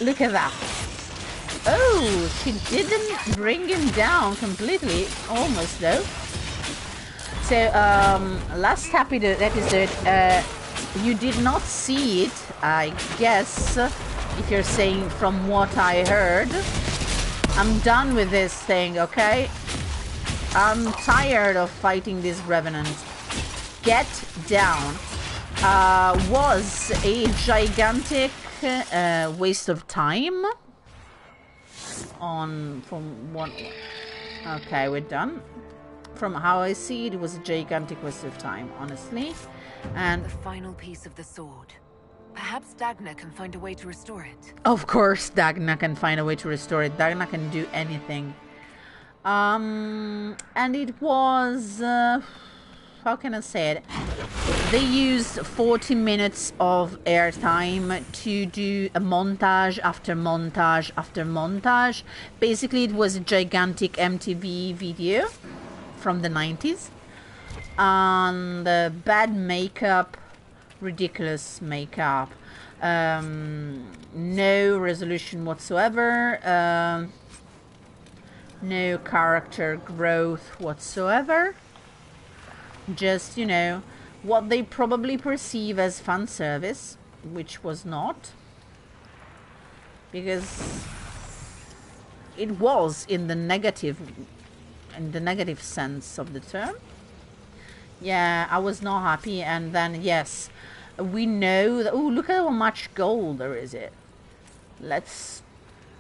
S1: Look at that. Oh, she didn't bring him down completely. Almost, though. So, last episode, you did not see it, I guess, if you're saying from what I heard. I'm done with this thing, okay? I'm tired of fighting this revenant. Get down. Was a gigantic waste of time. From one... Okay, we're done. From how I see it, it was a gigantic waste of time, honestly. And
S3: the final piece of the sword. Perhaps Dagna can find a way to restore it.
S1: Of course Dagna can find a way to restore it. Dagna can do anything. And it was... how can I say it? They used 40 minutes of airtime to do a montage after montage after montage. Basically, it was a gigantic MTV video from the 90s. And bad makeup, ridiculous makeup, no resolution whatsoever, no character growth whatsoever. Just, you know, what they probably perceive as fan service, which was not, because it was in the negative sense of the term. Yeah, I was not happy. And then, yes, we know that... Oh, look at how much gold there is it. Let's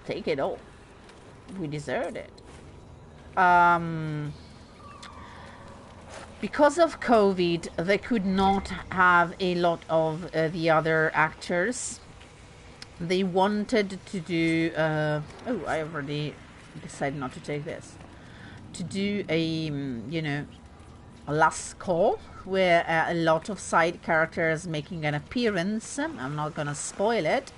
S1: take it all. We deserved it. Because of COVID, they could not have a lot of the other actors. They wanted to do... oh, I already decided not to take this. To do a, you know, a last call where a lot of side characters making an appearance. I'm not gonna spoil it,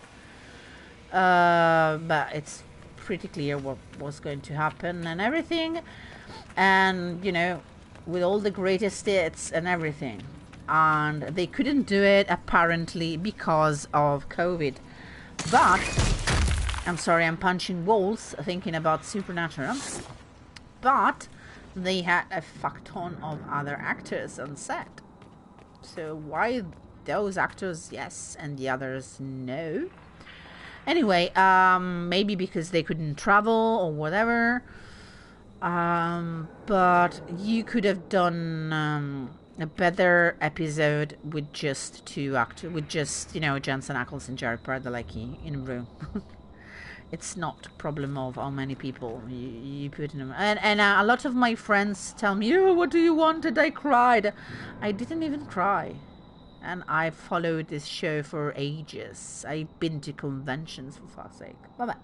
S1: but it's pretty clear what was going to happen and everything, and you know, with all the greatest hits and everything, and they couldn't do it apparently because of COVID. But I'm sorry, I'm punching walls thinking about Supernatural, but they had a fuck ton of other actors on set. So why those actors yes and the others no? Anyway, maybe because they couldn't travel or whatever. But you could have done a better episode with just two actors, with just, you know, Jensen Ackles and Jared Padalecki in a room. It's not a problem of how many people you put in them. And a lot of my friends tell me, oh, what do you want? And I cried. I didn't even cry. And I followed this show for ages. I've been to conventions, for fuck's sake. Bye-bye.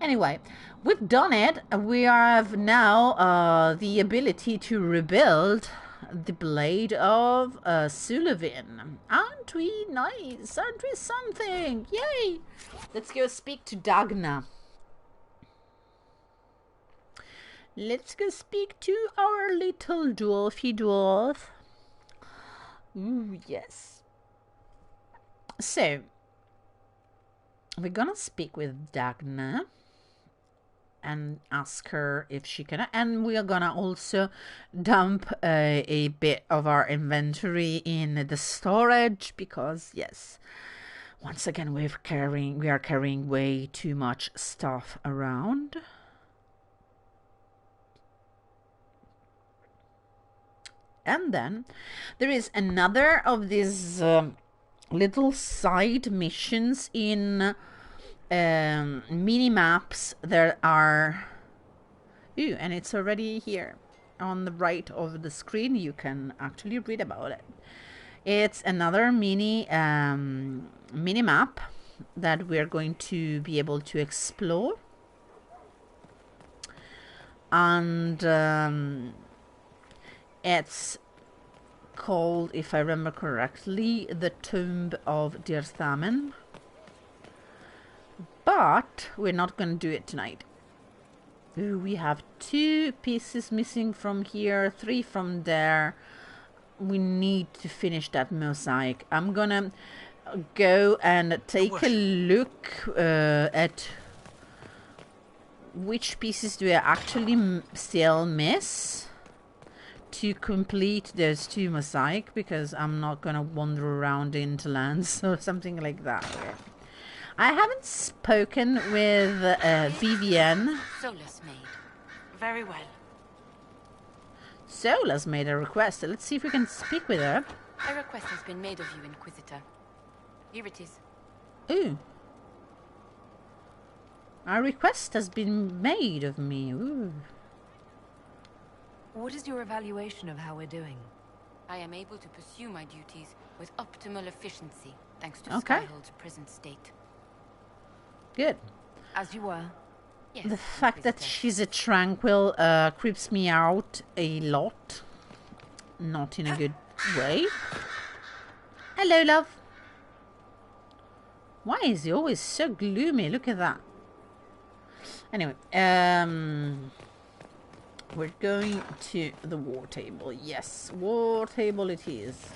S1: Anyway, we've done it. We have now the ability to rebuild the blade of Sulevin. Aren't we nice? Aren't we something? Yay! Let's go speak to Dagna. Let's go speak to our little dwarfy dwarf. Ooh, yes. So, we're gonna speak with Dagna and ask her if she can, and we are gonna also dump a bit of our inventory in the storage, because yes, once again we are carrying way too much stuff around. And then there is another of these little side missions in mini maps. There are, ooh, and it's already here on the right of the screen. You can actually read about it. It's another mini map that we're going to be able to explore, and it's called, if I remember correctly, the Tomb of Dirthamen. But we're not going to do it tonight. Ooh, we have 2 pieces missing from here, 3 from there. We need to finish that mosaic. I'm gonna go and take a look at which pieces do I actually still miss to complete those 2 mosaic, because I'm not gonna wander around hinterlands or something like that. I haven't spoken with Vivienne.
S6: Solus made. Very well.
S1: Solus made a request. Let's see if we can speak with her.
S6: A request has been made of you, Inquisitor. Here it is.
S1: Ooh. A request has been made of me. Ooh.
S3: What is your evaluation of how we're doing?
S6: I am able to pursue my duties with optimal efficiency, thanks to
S1: Okay.
S6: Skyhold's present state.
S1: Good.
S3: As you were.
S6: Yes,
S1: The fact that
S6: Inquisitor.
S1: she's a tranquil creeps me out a lot. Not in a good way. Hello, love. Why is he always so gloomy? Look at that. Anyway, we're going to the war table. Yes, war table it is.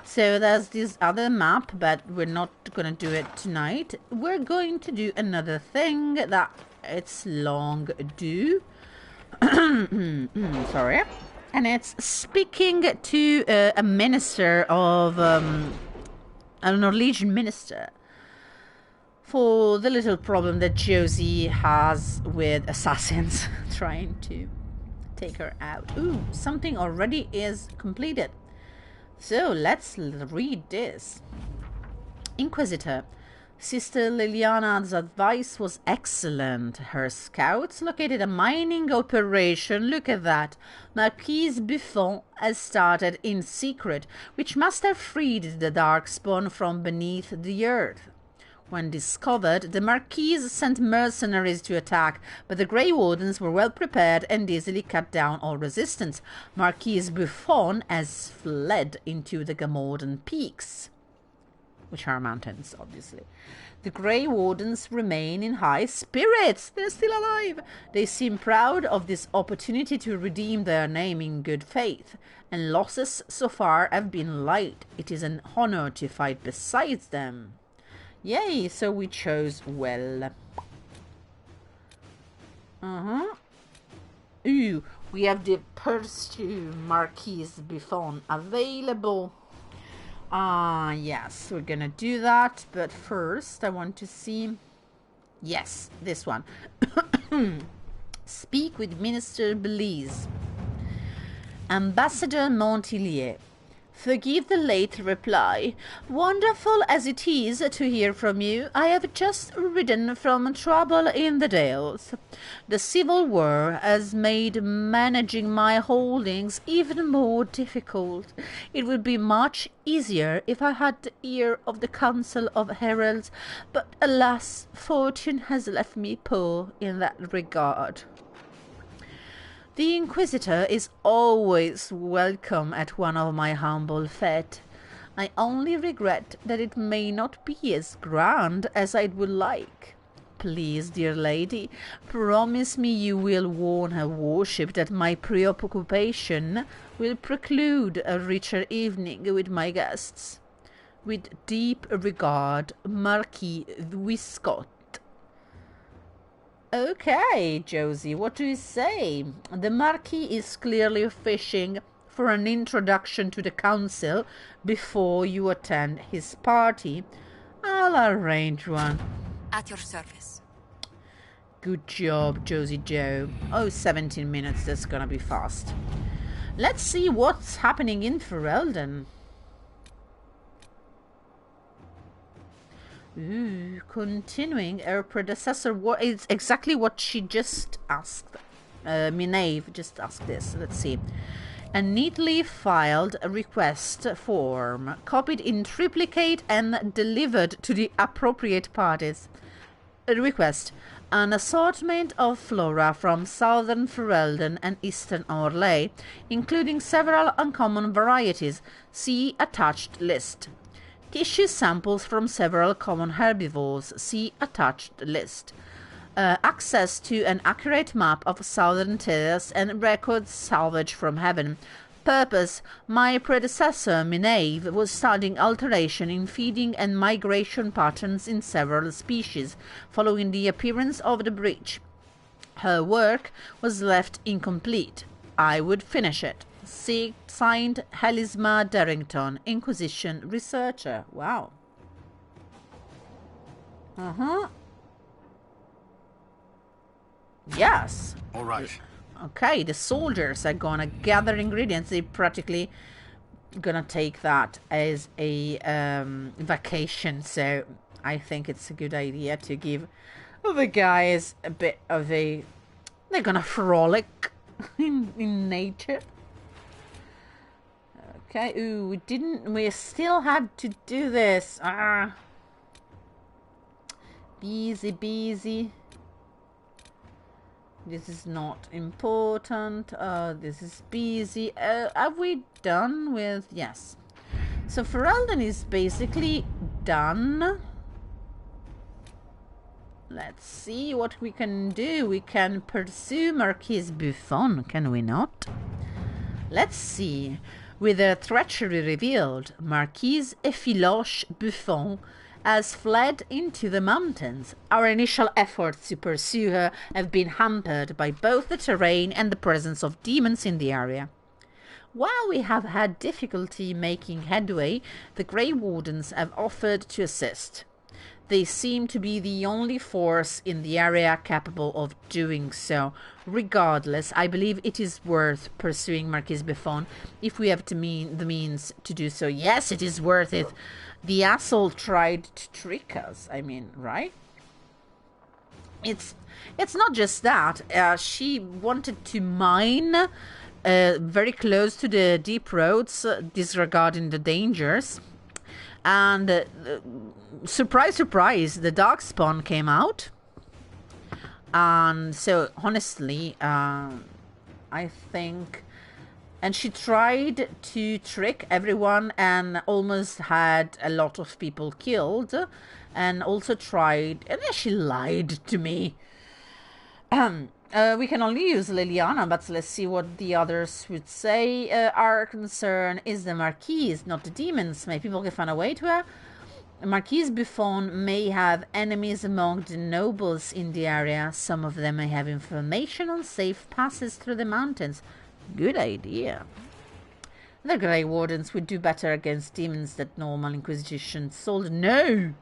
S1: So there's this other map, but we're not gonna do it tonight. We're going to do another thing that it's long due. Sorry. And it's speaking to a minister of a Norwegian minister for the little problem that Josie has with assassins trying to take her out. Ooh, something already is completed. So let's read this. Inquisitor, Sister Liliana's advice was excellent. Her scouts located a mining operation. Look at that. Marquise Buffon has started in secret, which must have freed the Darkspawn from beneath the earth. When discovered, the Marquise sent mercenaries to attack, but the Grey Wardens were well prepared and easily cut down all resistance. Marquise Buffon has fled into the Gamordan Peaks, which are mountains, obviously. The Grey Wardens remain in high spirits. They're still alive. They seem proud of this opportunity to redeem their name in good faith, and losses so far have been light. It is an honor to fight beside them. Yay, so we chose well. Ooh, we have the purse to Marquise Buffon available. Yes, we're gonna do that, but first I want to see... Yes, this one. Speak with Minister Belize. Ambassador Montilier. Forgive the late reply. Wonderful as it is to hear from you, I have just ridden from trouble in the Dales. The civil war has made managing my holdings even more difficult. It would be much easier if I had the ear of the Council of Heralds, but alas, fortune has left me poor in that regard. The Inquisitor is always welcome at one of my humble fêtes. I only regret that it may not be as grand as I would like. Please, dear lady, promise me you will warn her worship that my preoccupation will preclude a richer evening with my guests. With deep regard, Marquis Wiscott. Okay, Josie, what do you say? The Marquis is clearly fishing for an introduction to the council before you attend his party. I'll arrange one.
S2: At your service.
S1: Good job, Josie Joe. Oh, 17 minutes. That's gonna be fast. Let's see what's happening in Ferelden. Ooh, continuing her predecessor. What is exactly what she just asked? Minave just asked this. Let's see. A neatly filed request form, copied in triplicate and delivered to the appropriate parties. A request. An assortment of flora from southern Ferelden and eastern Orlais, including several uncommon varieties. See attached list. Tissue samples from several common herbivores. See attached list. Access to an accurate map of southern terrace and records salvaged from heaven. Purpose. My predecessor, Minave, was studying alteration in feeding and migration patterns in several species, following the appearance of the breach. Her work was left incomplete. I would finish it. Signed, Helisma Darrington, Inquisition researcher. Wow. Yes.
S7: All right.
S1: Okay, the soldiers are gonna gather ingredients. They practically gonna take that as a vacation. So I think it's a good idea to give the guys a bit of a... They're gonna frolic in nature. Okay, ooh, we still had to do this. Busy. This is not important. This is busy. Have we done with... Yes. So Ferelden is basically done. Let's see what we can do. We can pursue Marquis Buffon, can we not? Let's see. With her treachery revealed, Marquise Ephiloche Buffon has fled into the mountains. Our initial efforts to pursue her have been hampered by both the terrain and the presence of demons in the area. While we have had difficulty making headway, the Grey Wardens have offered to assist. They seem to be the only force in the area capable of doing so. Regardless, I believe it is worth pursuing Marquis Buffon if we have the means to do so. Yes, it is worth it. The asshole tried to trick us. I mean, right? It's not just that. She wanted to mine very close to the deep roads, disregarding the dangers. And surprise, surprise, the darkspawn came out. And so, honestly, I think... And she tried to trick everyone and almost had a lot of people killed. And also tried... And then she lied to me. We can only use Liliana, but let's see what the others would say. Our concern is the Marquise, not the demons. May people can find a way to her. Marquise Buffon may have enemies among the nobles in the area. Some of them may have information on safe passes through the mountains. Good idea. The Grey Wardens would do better against demons than normal Inquisition soldiers. No!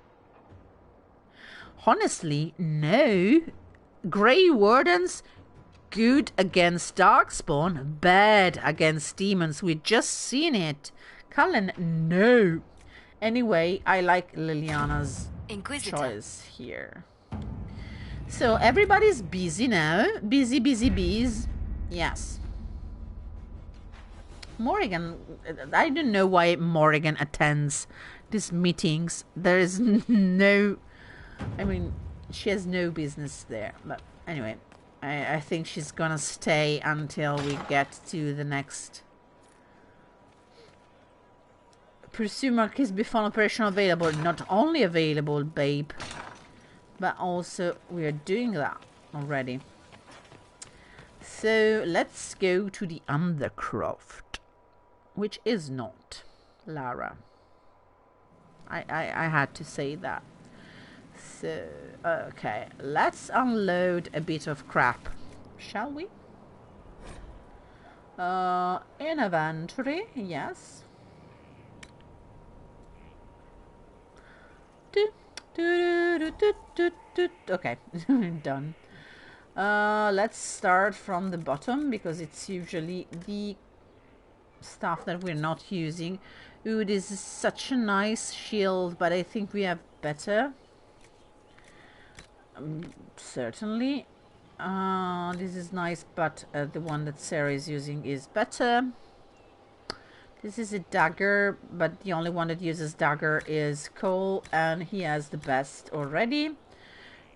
S1: Honestly, no. Grey Wardens, good against Darkspawn, bad against demons. We've just seen it. Cullen, no. Anyway, I like Liliana's choice here. So everybody's busy now. Busy, busy bees. Yes. Morrigan, I don't know why Morrigan attends these meetings. There is no... I mean, she has no business there. But anyway, I think she's gonna stay until we get to the next... Pursue Marquis Buffon operation available. Not only available, babe, but also we are doing that already. So let's go to the Undercroft, which is not Lara. I had to say that. So okay, let's unload a bit of crap, shall we? Inventory, yes. Okay, done. Let's start from the bottom, because it's usually the stuff that we're not using. Ooh, this is such a nice shield, but I think we have better. Certainly. This is nice, but the one that Sarah is using is better. This is a dagger, but the only one that uses dagger is Cole, and he has the best already.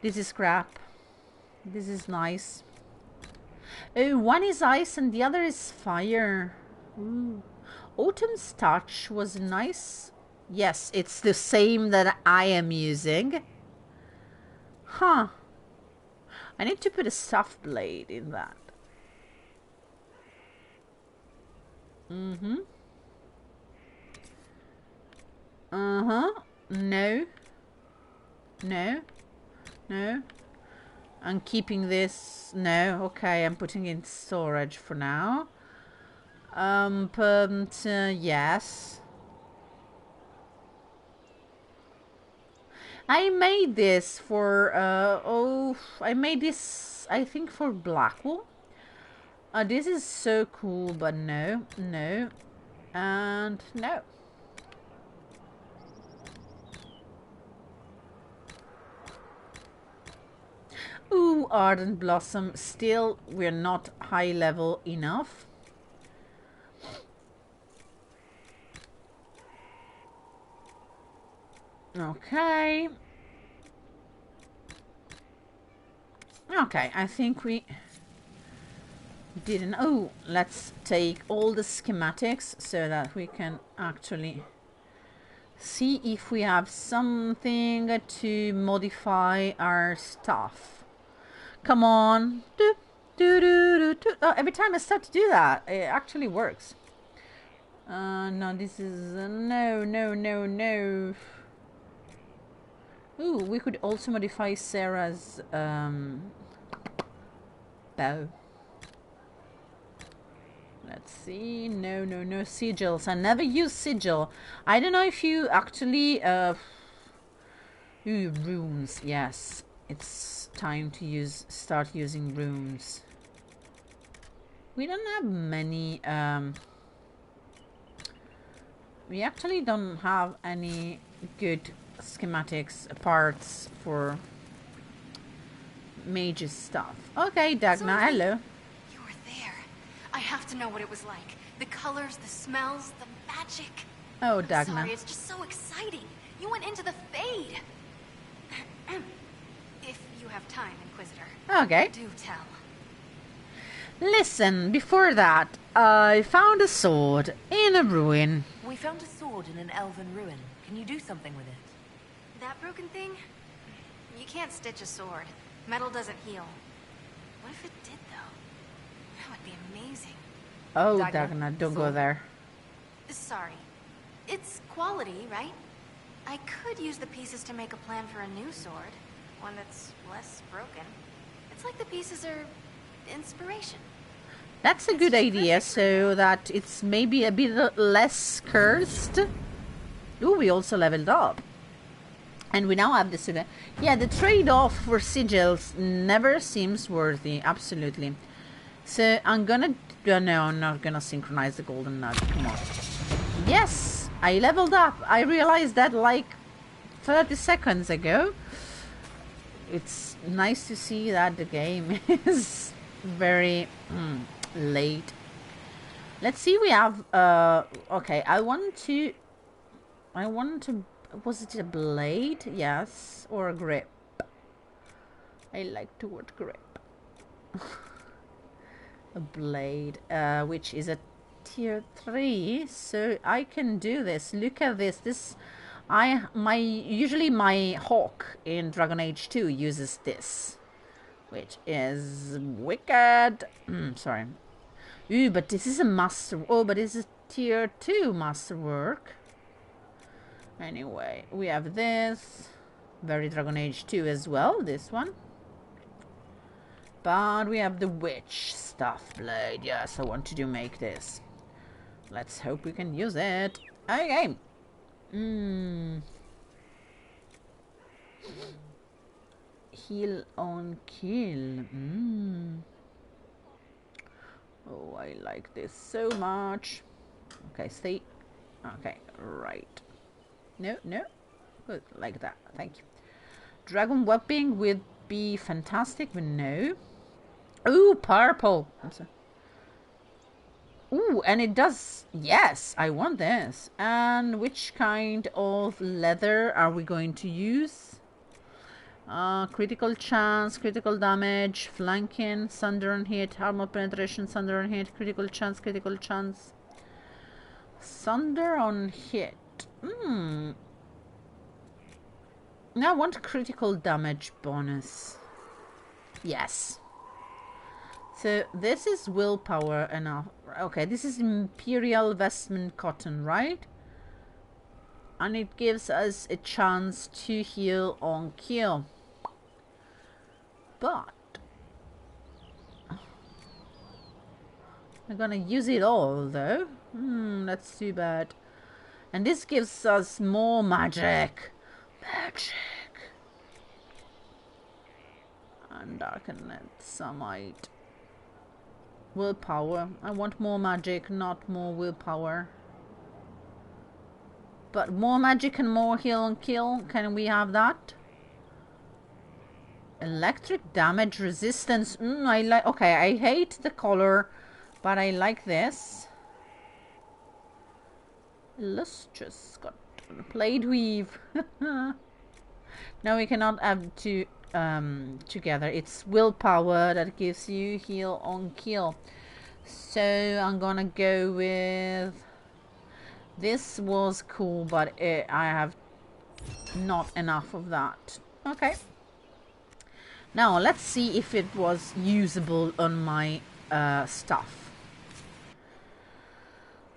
S1: This is crap. This is nice. Oh, one is ice and the other is fire. Ooh. Autumn's Touch was nice. Yes, it's the same that I am using. Huh. I need to put a soft blade in that. No. No. No. I'm keeping this. No. Okay, I'm putting it in storage for now. Yes. I made this for, I made this, I think, for Blackwall. This is so cool, but no, no, and no. Ooh, Ardent Blossom. Still, we're not high level enough. Okay. Okay, I think we didn't. Oh, let's take all the schematics so that we can actually see if we have something to modify our stuff. Come on. Do, do, do, do, do. Oh, every time I start to do that, it actually works. No, this is no, no, no, no. Ooh, we could also modify Sarah's bow. Let's see. No, no, no sigils. I never use sigil. I don't know if you actually ooh, runes. Yes, it's time to start using runes. We don't have many. We actually don't have any good schematics parts for mage's stuff. Okay, Dagna, hello.
S7: You were there. I have to know what it was like. The colors, the smells, the magic.
S1: Oh, Dagna.
S7: Sorry, it's just so exciting. You went into the Fade. If you have time, Inquisitor.
S1: Okay.
S7: Do tell.
S1: Listen, before that, I found a sword in a ruin.
S3: We found a sword in an elven ruin. Can you do something with it?
S7: That broken thing? You can't stitch a sword. Metal doesn't heal. What if it did, though? That would be amazing.
S1: Oh,
S3: Dagna,
S1: Dagna, don't go there.
S7: Sorry. It's quality, right? I could use the pieces to make a plan for a new sword. One that's less broken. It's like the pieces are inspiration.
S1: That's a good idea, so that it's maybe a bit less cursed. Ooh, we also leveled up. And we now have the sigil. Yeah, the trade-off for sigils never seems worthy. Absolutely. So I'm gonna... no, I'm not gonna synchronize the golden nug. Come on. Yes! I leveled up. I realized that like 30 seconds ago. It's nice to see that the game is very late. Let's see, we have... okay, I want to... Was it a blade? Yes. Or a grip. I like the word grip. A blade, which is a tier 3. So I can do this. Look at this. Usually my hawk in Dragon Age 2 uses this, which is wicked. Sorry. Ooh, but this is a master. Oh, but this is tier 2 masterwork. Anyway, we have this. Very Dragon Age 2 as well, this one. But we have the witch stuff blade. Yes, I want to make this. Let's hope we can use it. Okay. heal on kill. Oh, I like this so much. Okay, stay. Okay, right. No, no. Good, like that. Thank you. Dragon webbing would be fantastic, but no. Ooh, purple. Ooh, and it does. Yes, I want this. And which kind of leather are we going to use? Critical chance, critical damage, flanking, sunder on hit, armor penetration, sunder on hit, critical chance, critical chance. Sunder on hit. Now I want critical damage bonus. Yes. So this is willpower enough. Okay, this is Imperial Vestment Cotton, right? And it gives us a chance to heal on kill. But we're gonna use it all though. That's too bad. And this gives us more magic. And darkened sunlight. Willpower. I want more magic, not more willpower. But more magic and more heal and kill. Can we have that? Electric damage resistance. I like. Okay, I hate the color, but I like this. Illustrious. Got blade weave. Now we cannot add two together. It's willpower that gives you heal on kill. So I'm gonna go with. This was cool, but I have not enough of that. Okay. Now let's see if it was usable on my stuff.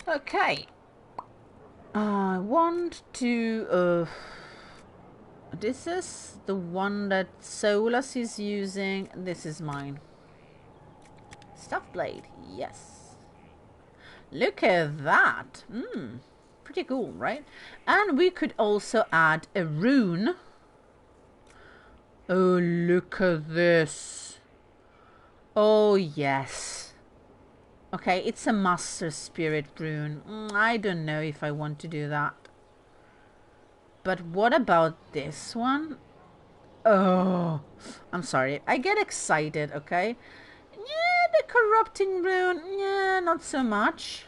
S1: Okay. I want to. This is the one that Solus is using. This is mine. Stuff blade. Yes. Look at that. Pretty cool, right? And we could also add a rune. Oh, look at this. Oh, yes. Okay, it's a Master Spirit rune. I don't know if I want to do that. But what about this one? Oh, I'm sorry. I get excited, okay? Yeah, the corrupting rune. Yeah, not so much.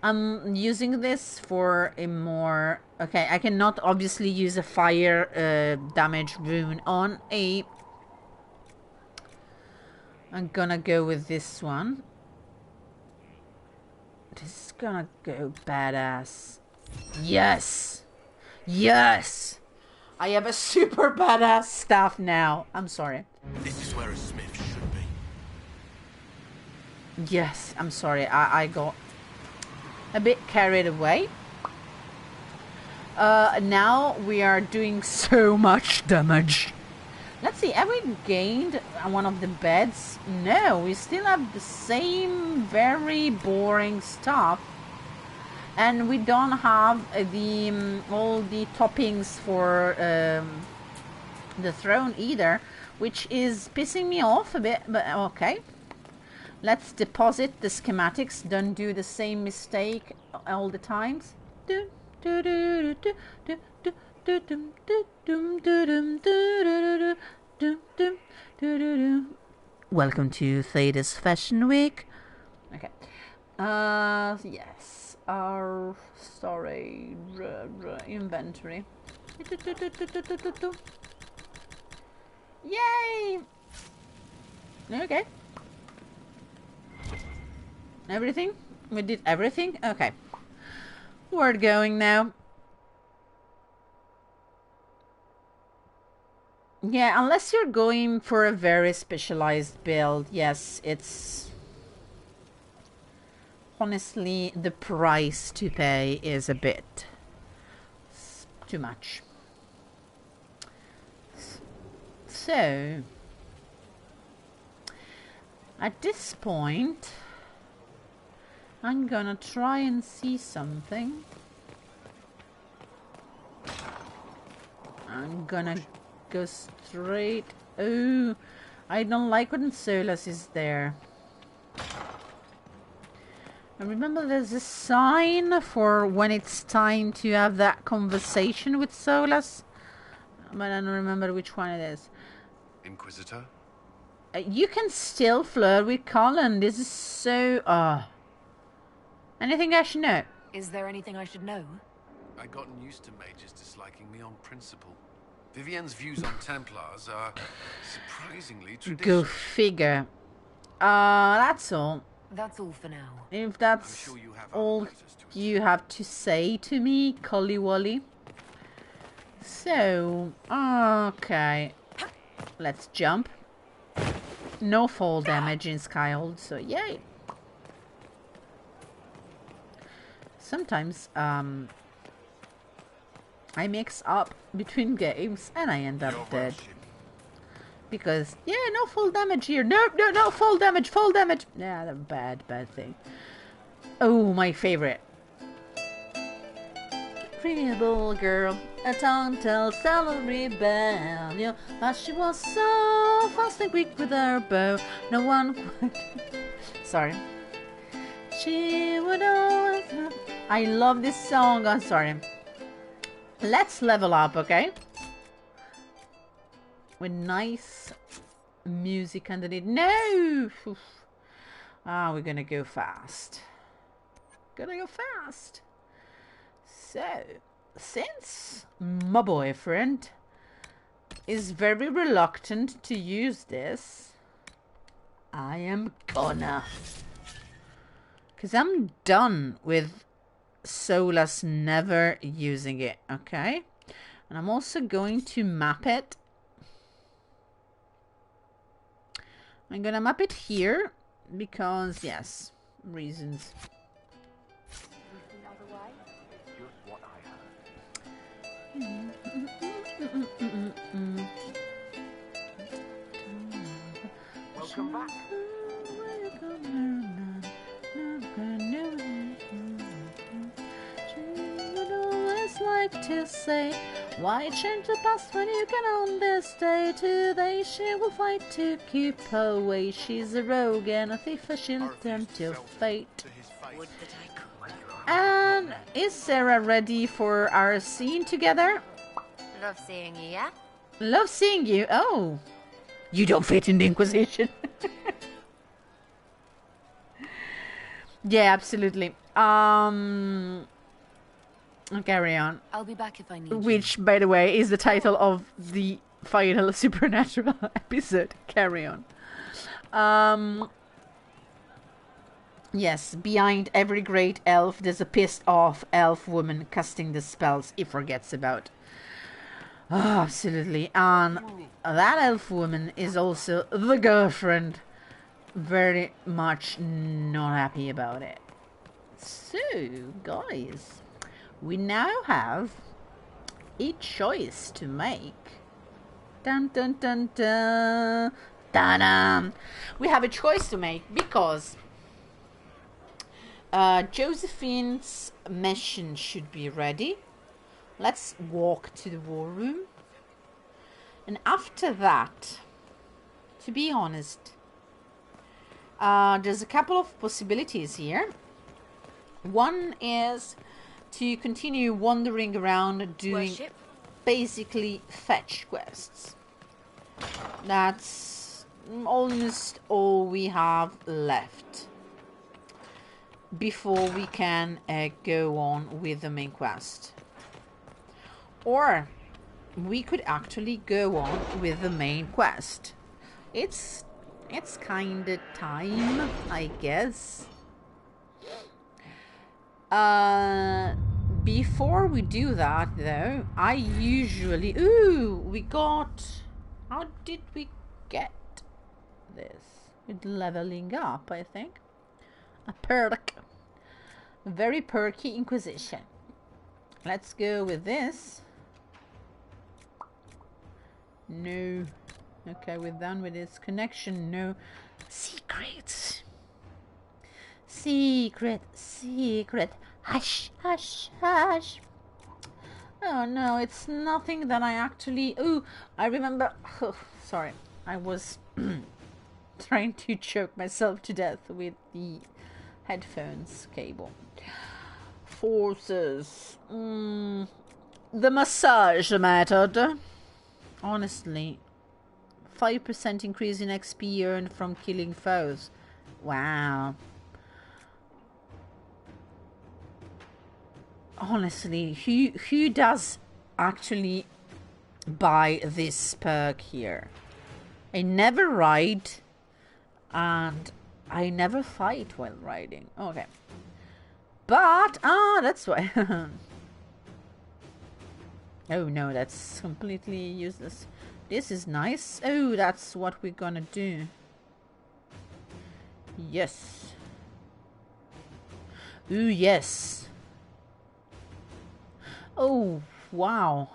S1: I'm using this for a more... Okay, I cannot obviously use a fire damage rune on a... I'm gonna go with this one. This is gonna go badass. Yes! Yes! I have a super badass staff now. I'm sorry.
S8: This is where a smith should be.
S1: Yes, I'm sorry. I got a bit carried away. Now we are doing so much damage. Let's see, have we gained one of the beds? No, we still have the same very boring stuff. And we don't have the all the toppings for the throne either, which is pissing me off a bit, but okay. Let's deposit the schematics. Don't do the same mistake all the times. Welcome to Theda's Fashion Week. Okay. Yes. Our storage inventory. Yay! Okay. Everything? We did everything? Okay. We're going now. Yeah, unless you're going for a very specialized build, yes, it's... Honestly, the price to pay is a bit too much. So, at this point, I'm gonna try and see something. I'm gonna go straight. Oh, I don't like when Solas is there. I remember there's a sign for when it's time to have that conversation with Solas, but I don't remember which one it is.
S8: Inquisitor?
S1: You can still flirt with Colin. This is so... Anything I should know?
S3: Is there anything I should know?
S8: I've gotten used to mages disliking me on principle. Vivienne's views on Templars are surprisingly traditional.
S1: Go figure. That's all.
S3: That's all for now.
S1: If that's
S8: I'm sure you have
S1: all you have to say to me, Collie Wally. So, okay. Let's jump. No fall damage in Skyhold, so yay. Sometimes, I mix up between games and I end up dead. Because, yeah, no fall damage here. No, fall damage. Yeah, that's a bad thing. Oh, my favorite. Rebel girl, a tauntal salary rebellion, but she was so fast and quick with her bow. No one would. Sorry. She would always. I love this song. I'm sorry. Let's level up, okay? With nice music underneath. No! We're gonna go fast. So, since my boyfriend is very reluctant to use this, I am gonna. Because I'm done with Solas never using it, okay? And I'm also going to map it. I'm gonna map it here because, yes, reasons.
S8: Welcome back.
S1: Like to say, why change the past when you can on this day? Today she will fight to keep her away. She's a rogue and a thief, she'll turn to fate. And is Sarah ready for our scene together?
S2: Love seeing you, yeah?
S1: Love seeing you. Oh, you don't fit in the Inquisition. Yeah, absolutely. Carry on.
S3: I'll be back if I need you.
S1: Which, by the way, is the title of the final Supernatural episode. Carry on. Yes, behind every great elf, there's a pissed off elf woman casting the spells he forgets about. Oh, absolutely. And that elf woman is also the girlfriend. Very much not happy about it. So, guys, we now have a choice to make. Dun dun dun dun. Ta-da! We have a choice to make because Josephine's mission should be ready. Let's walk to the war room. And after that, to be honest, there's a couple of possibilities here. One is to continue wandering around doing basically fetch quests. That's almost all we have left before we can go on with the main quest. Or we could actually go on with the main quest. It's kind of time, I guess. Before we do that, though, I usually... Ooh, we got... How did we get this? With leveling up, I think. A perk. A very perky Inquisition. Let's go with this. No. Okay, we're done with this connection. No. Secrets. Secret. Hush, hush, hush. Oh no, it's nothing that I actually... Ooh, I remember... Oh, sorry, I was trying to choke myself to death with the headphones cable. Forces. The massage method. Honestly, 5% increase in XP earned from killing foes. Wow. Honestly, who does actually buy this perk here? I never ride, and I never fight while riding. Okay. But, that's why. Oh no, that's completely useless. This is nice. Oh, that's what we're gonna do. Yes. Ooh, yes. Oh, wow.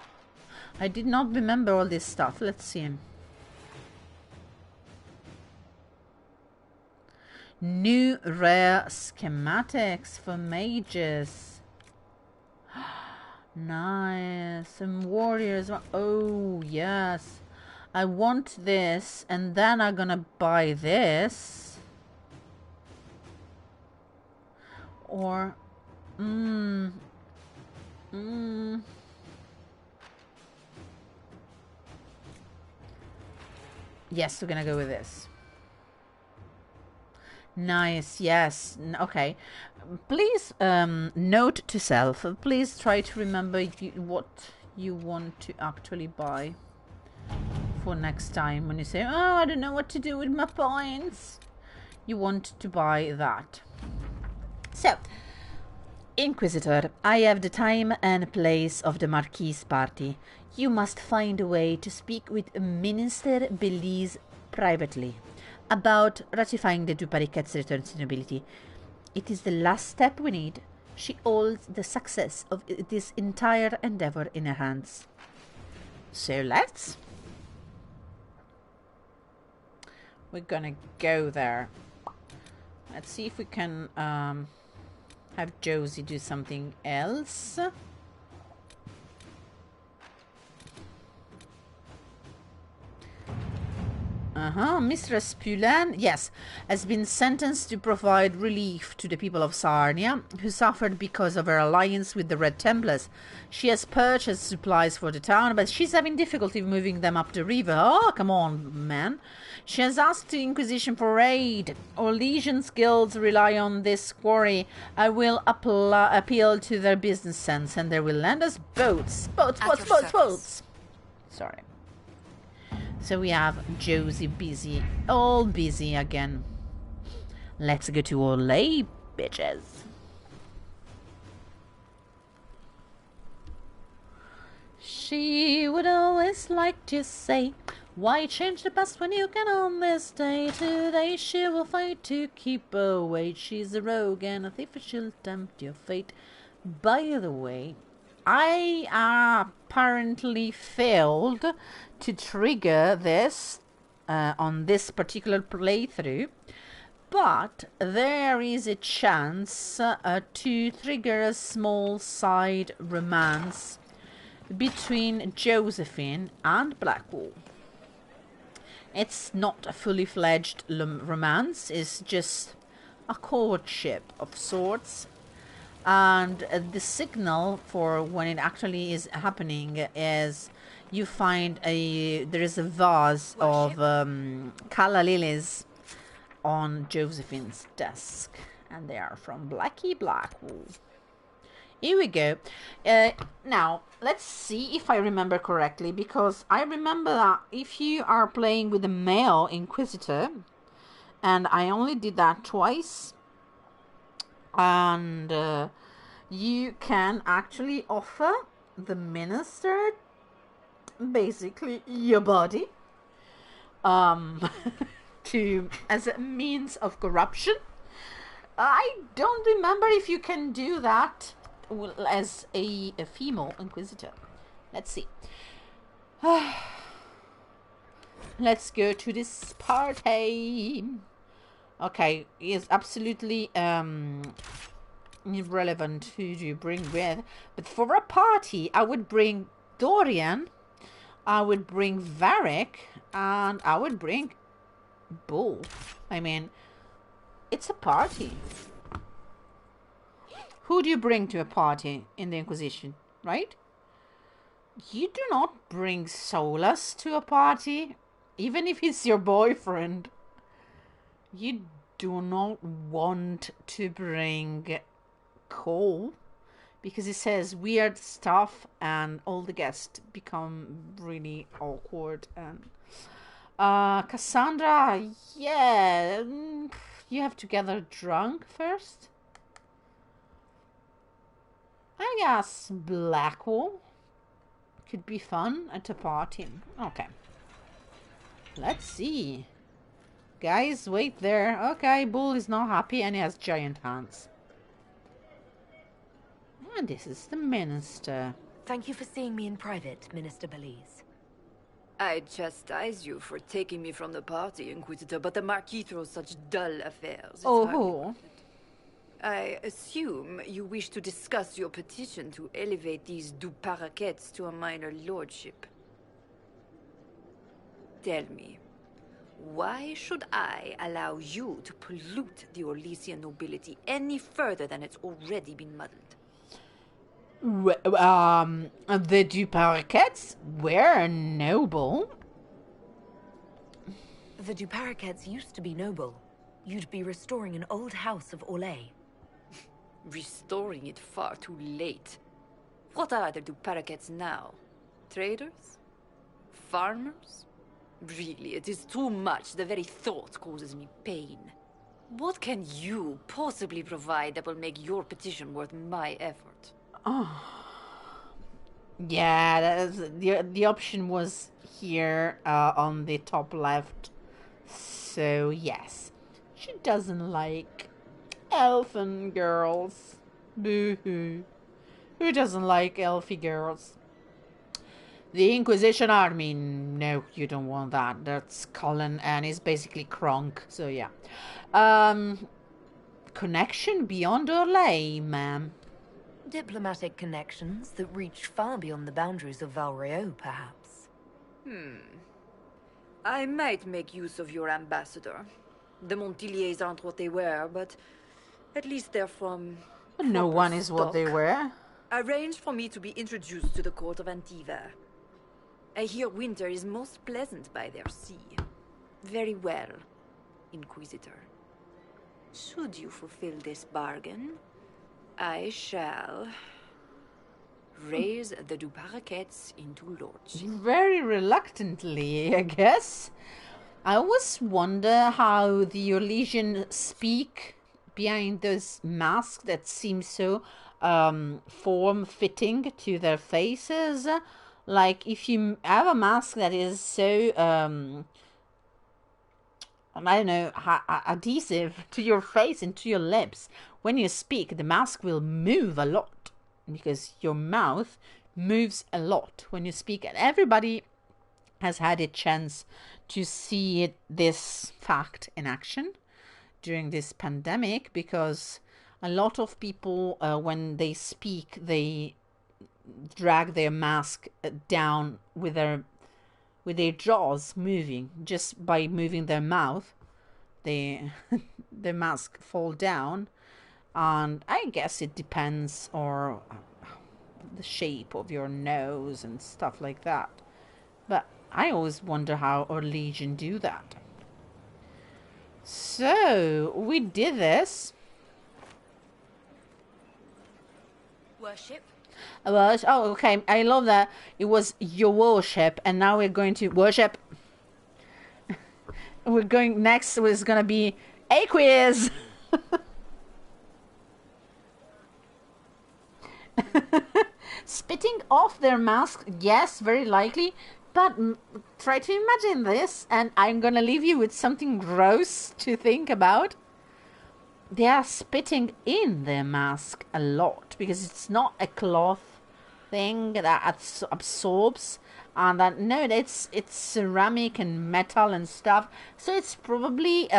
S1: I did not remember all this stuff. Let's see. New rare schematics for mages. Nice. Some warriors. Oh, yes. I want this, and then I'm gonna buy this. Or... Yes, we're gonna go with this. Nice, yes. Okay. Please, note to self. Please try to remember what you want to actually buy for next time. When you say, oh, I don't know what to do with my points. You want to buy that. So, Inquisitor, I have the time and place of the Marquis party. You must find a way to speak with Minister Belize privately about ratifying the Dupariquette's return to nobility. It is the last step we need. She holds the success of this entire endeavor in her hands. So we're gonna go there. Let's see if we can have Josie do something else. Mistress Poulin, yes, has been sentenced to provide relief to the people of Sarnia, who suffered because of her alliance with the Red Templars. She has purchased supplies for the town, but she's having difficulty moving them up the river. Oh, come on, man. She has asked the Inquisition for aid. Orlesian guilds rely on this quarry. I will appeal to their business sense, and they will lend us boats. Boats. Sorry. So we have Josie busy, all busy again. Let's go to Orlais, bitches. She would always like to say, why change the past when you can on this day? Today she will fight to keep away. She's a rogue and a thief, she'll tempt your fate. By the way, I apparently failed to trigger this on this particular playthrough, but there is a chance to trigger a small side romance between Josephine and Blackwall. It's not a fully fledged romance, it's just a courtship of sorts. And the signal for when it actually is happening is you find there is a vase of calla lilies on Josephine's desk, and they are from Blackie Blackwall. Here we go. Now let's see if I remember correctly, because I remember that if you are playing with a male Inquisitor, and I only did that twice, and you can actually offer the minister basically your body to as a means of corruption. I don't remember if you can do that as a female Inquisitor. Let's see. Let's go to this party. Okay, he is absolutely irrelevant who do you bring with. But for a party, I would bring Dorian, I would bring Varric, and I would bring Bull. I mean, it's a party. Who do you bring to a party in the Inquisition, right? You do not bring Solus to a party, even if he's your boyfriend. You do not want to bring Cole, because it says weird stuff and all the guests become really awkward. And Cassandra, yeah, you have to get her drunk first. I guess Blackwall could be fun at a party. Okay. Let's see. Guys, wait there. Okay, Bull is not happy and he has giant hands. And this is the minister.
S3: Thank you for seeing me in private, Minister Belize.
S9: I chastise you for taking me from the party, Inquisitor, but the Marquis throws such dull affairs.
S1: Oh.
S9: I assume you wish to discuss your petition to elevate these du Paraquets to a minor lordship. Tell me, why should I allow you to pollute the Orlaisian nobility any further than it's already been muddled?
S1: The du Paraquets were noble.
S3: The du Paraquets used to be noble. You'd be restoring an old house of Orlais.
S9: Restoring it far too late. What are the du Paraquets now? Traders? Farmers? Really, it is too much. The very thought causes me pain. What can you possibly provide that will make your petition worth my effort?
S1: Oh. Yeah, that is, the option was here on the top left. So, yes. She doesn't like elfin girls. Boo-hoo. Who doesn't like elfy girls? The Inquisition army. No, you don't want that. That's Colin and he's basically Kronk. So, yeah. Connection beyond Orlais, ma'am.
S3: Diplomatic connections that reach far beyond the boundaries of Valréaux, perhaps.
S9: I might make use of your ambassador. The Montiliers aren't what they were, but at least they're from...
S1: No one is what they were.
S9: Arrange for me to be introduced to the court of Antiver. I hear winter is most pleasant by their sea. Very well, Inquisitor. Should you fulfill this bargain, I shall raise the du Paraquets into lordship.
S1: Very reluctantly, I guess. I always wonder how the Orlaisian speak behind those masks that seem so form-fitting to their faces. Like, if you have a mask that is so, I don't know, adhesive to your face and to your lips, when you speak, the mask will move a lot because your mouth moves a lot when you speak. And everybody has had a chance to see this fact in action during this pandemic, because a lot of people, when they speak, they drag their mask down with their jaws moving. Just by moving their mouth, their mask fall down. And I guess it depends on the shape of your nose and stuff like that. But I always wonder how Orlaisian do that. So we did this.
S4: Worship.
S1: Oh, okay. I love that. It was your worship, and now we're going to worship. We're going next. Was gonna be a quiz. Spitting off their mask, yes, very likely. But try to imagine this, and I'm gonna leave you with something gross to think about. They are spitting in their mask a lot, because it's not a cloth thing that absorbs, and that it's ceramic and metal and stuff. So it's probably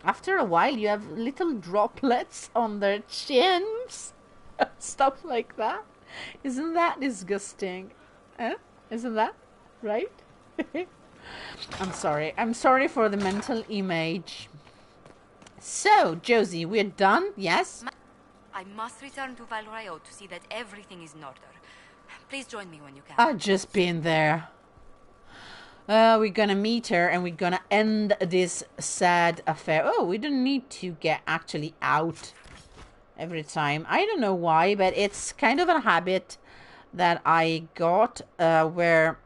S1: After a while, you have little droplets on their chins. Stuff like that. Isn't that disgusting? Isn't that right? I'm sorry. I'm sorry for the mental image. So, Josie, we're done? Yes?
S2: I must return to Valrayo to see that everything is in order. Please join me when you can.
S1: I've just been there. We're gonna meet her and we're gonna end this sad affair. Oh, we don't need to get actually out every time. I don't know why, but it's kind of a habit that I got where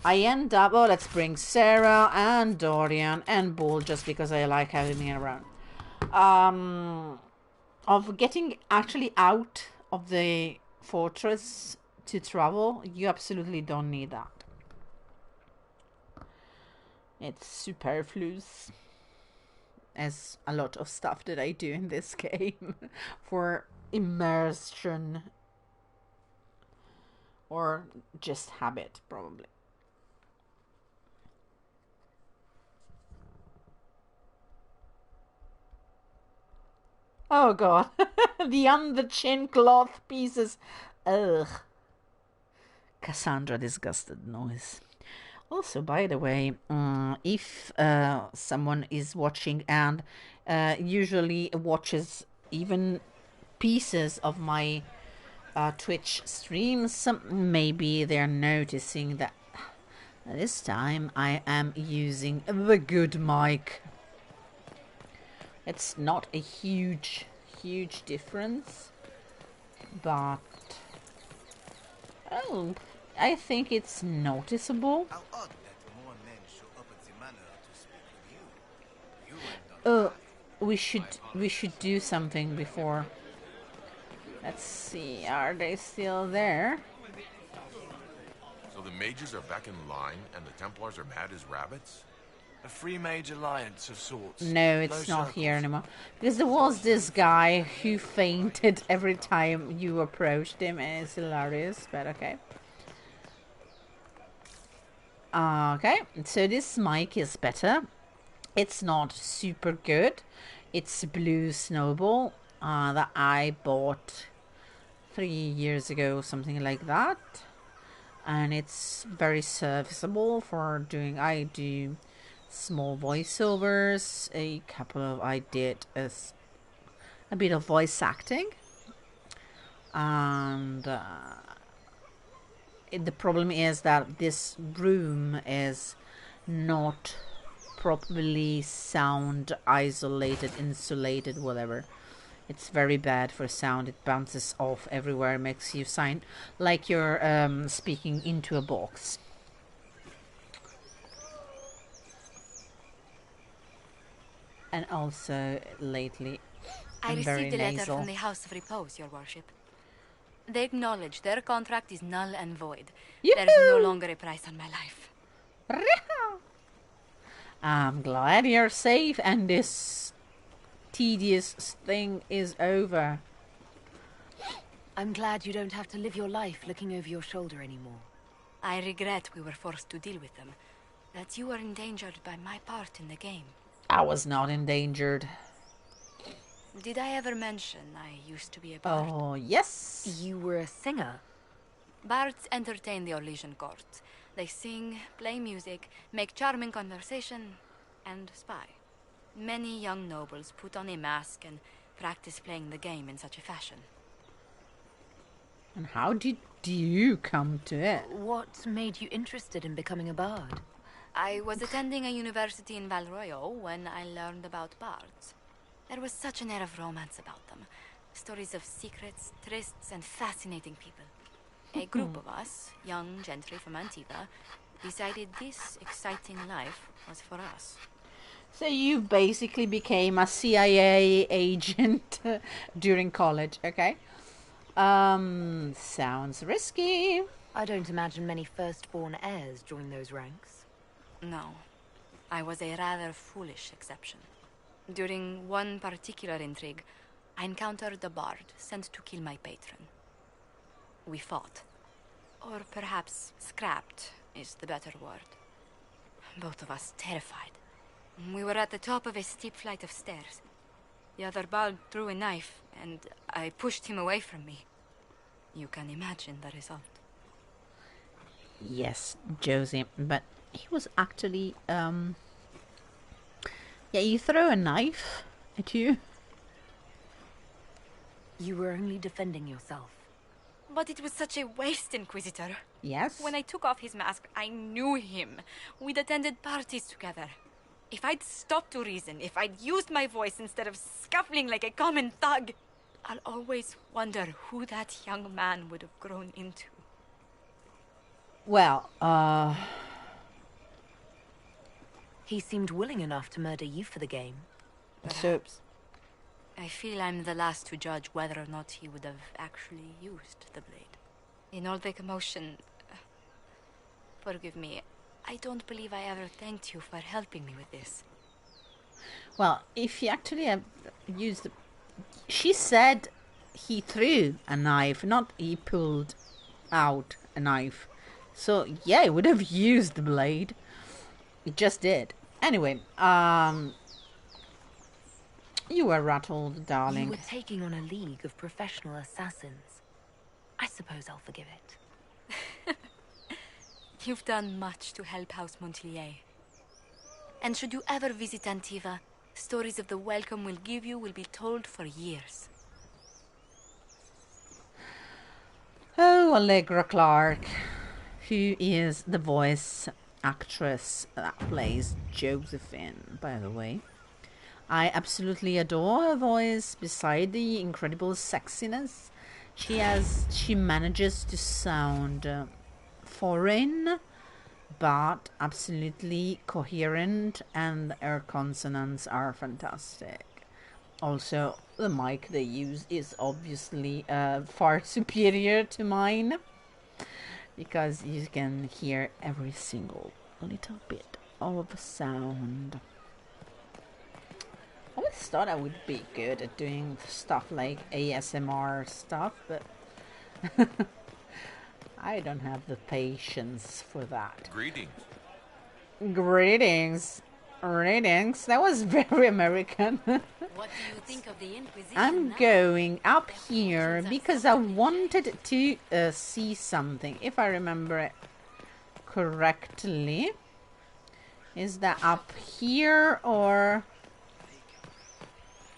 S1: I end up... Oh, let's bring Sarah and Dorian and Bull just because I like having me around. Of getting actually out of the fortress to travel, you absolutely don't need that. It's superfluous, as a lot of stuff that I do in this game for immersion or just habit, probably. Oh god, the on-the-chin cloth pieces. Ugh. Cassandra disgusted noise. Also, by the way, if someone is watching and usually watches even pieces of my Twitch streams, maybe they're noticing that this time I am using the good mic. It's not a huge difference, but oh, I think it's noticeable.
S10: How odd that more men show up at the manor to speak with you.
S1: We should do something before. Let's see, are they still there?
S11: So the mages are back in line and the Templars are mad as rabbits?
S10: A free mage alliance of sorts.
S1: No, it's not here anymore. Because there was this guy who fainted every time you approached him, and it's hilarious, but okay. Okay, so this mic is better. It's not super good. It's Blue Snowball that I bought 3 years ago, something like that. And it's very serviceable for doing... I do small voiceovers, I did a bit of voice acting, and the problem is that this room is not properly sound isolated, insulated, whatever. It's very bad for sound. It bounces off everywhere, makes you sound like you're speaking into a box. And also, lately,
S2: I
S1: I'm very
S2: received a letter
S1: nasal.
S2: from the House of Repose, Your Worship. They acknowledge their contract is null and void. There's no longer a price on my life.
S1: I'm glad you're safe and this tedious thing is over.
S3: I'm glad you don't have to live your life looking over your shoulder anymore.
S2: I regret we were forced to deal with them. That you were endangered by my part in the game.
S1: I was not endangered.
S2: Did I ever mention I used to be a bard?
S1: Oh, yes.
S3: You were a singer.
S2: Bards entertain the Orlesian court. They sing, play music, make charming conversation, and spy. Many young nobles put on a mask and practice playing the game in such a fashion.
S1: And how did you come to it?
S3: What made you interested in becoming a bard?
S2: I was attending a university in Valroyo when I learned about bards. There was such an air of romance about them. Stories of secrets, trysts, and fascinating people. A group of us, young gentry from Antiva, decided this exciting life was for us.
S1: So you basically became a CIA agent during college, okay? Sounds risky.
S3: I don't imagine many firstborn heirs join those ranks.
S2: No, I was a rather foolish exception. During one particular intrigue, I encountered a bard sent to kill my patron. We fought. Or perhaps scrapped is the better word. Both of us terrified.
S6: We were at the top of a steep flight of stairs. The other bard drew a knife, and I pushed him away from me. You can imagine the result.
S1: Yes, Josie, but he was actually, yeah, you throw a knife at you.
S3: You were only defending yourself.
S6: But it was such a waste, Inquisitor.
S1: Yes?
S6: When I took off his mask, I knew him. We'd attended parties together. If I'd stopped to reason, if I'd used my voice instead of scuffling like a common thug, I'll always wonder who that young man would have grown into.
S1: Well,
S3: He seemed willing enough to murder you for the game.
S6: Perhaps. I feel I'm the last to judge whether or not he would have actually used the blade. In all the commotion... forgive me, I don't believe I ever thanked you for helping me with this.
S1: Well, if he actually had used the... She said he threw a knife, not he pulled out a knife. So, yeah, he would have used the blade. He just did. Anyway, you were rattled, darling.
S3: You were taking on a league of professional assassins. I suppose I'll forgive it.
S6: You've done much to help House Montlier. And should you ever visit Antiva, stories of the welcome we'll give you will be told for years.
S1: Oh, Allegra Clark, who is the voice actress that plays Josephine, by the way. I absolutely adore her voice. Beside the incredible sexiness, she manages to sound foreign, but absolutely coherent, and her consonants are fantastic. Also, the mic they use is obviously far superior to mine, because you can hear every single little bit of sound. I always thought I would be good at doing stuff like ASMR stuff, but I don't have the patience for that.
S11: Greetings.
S1: Greetings. Greetings. That was very American.
S6: What do you think of the Inquisition?
S1: I'm going up here because I wanted to see something, if I remember it correctly. Is that up here or...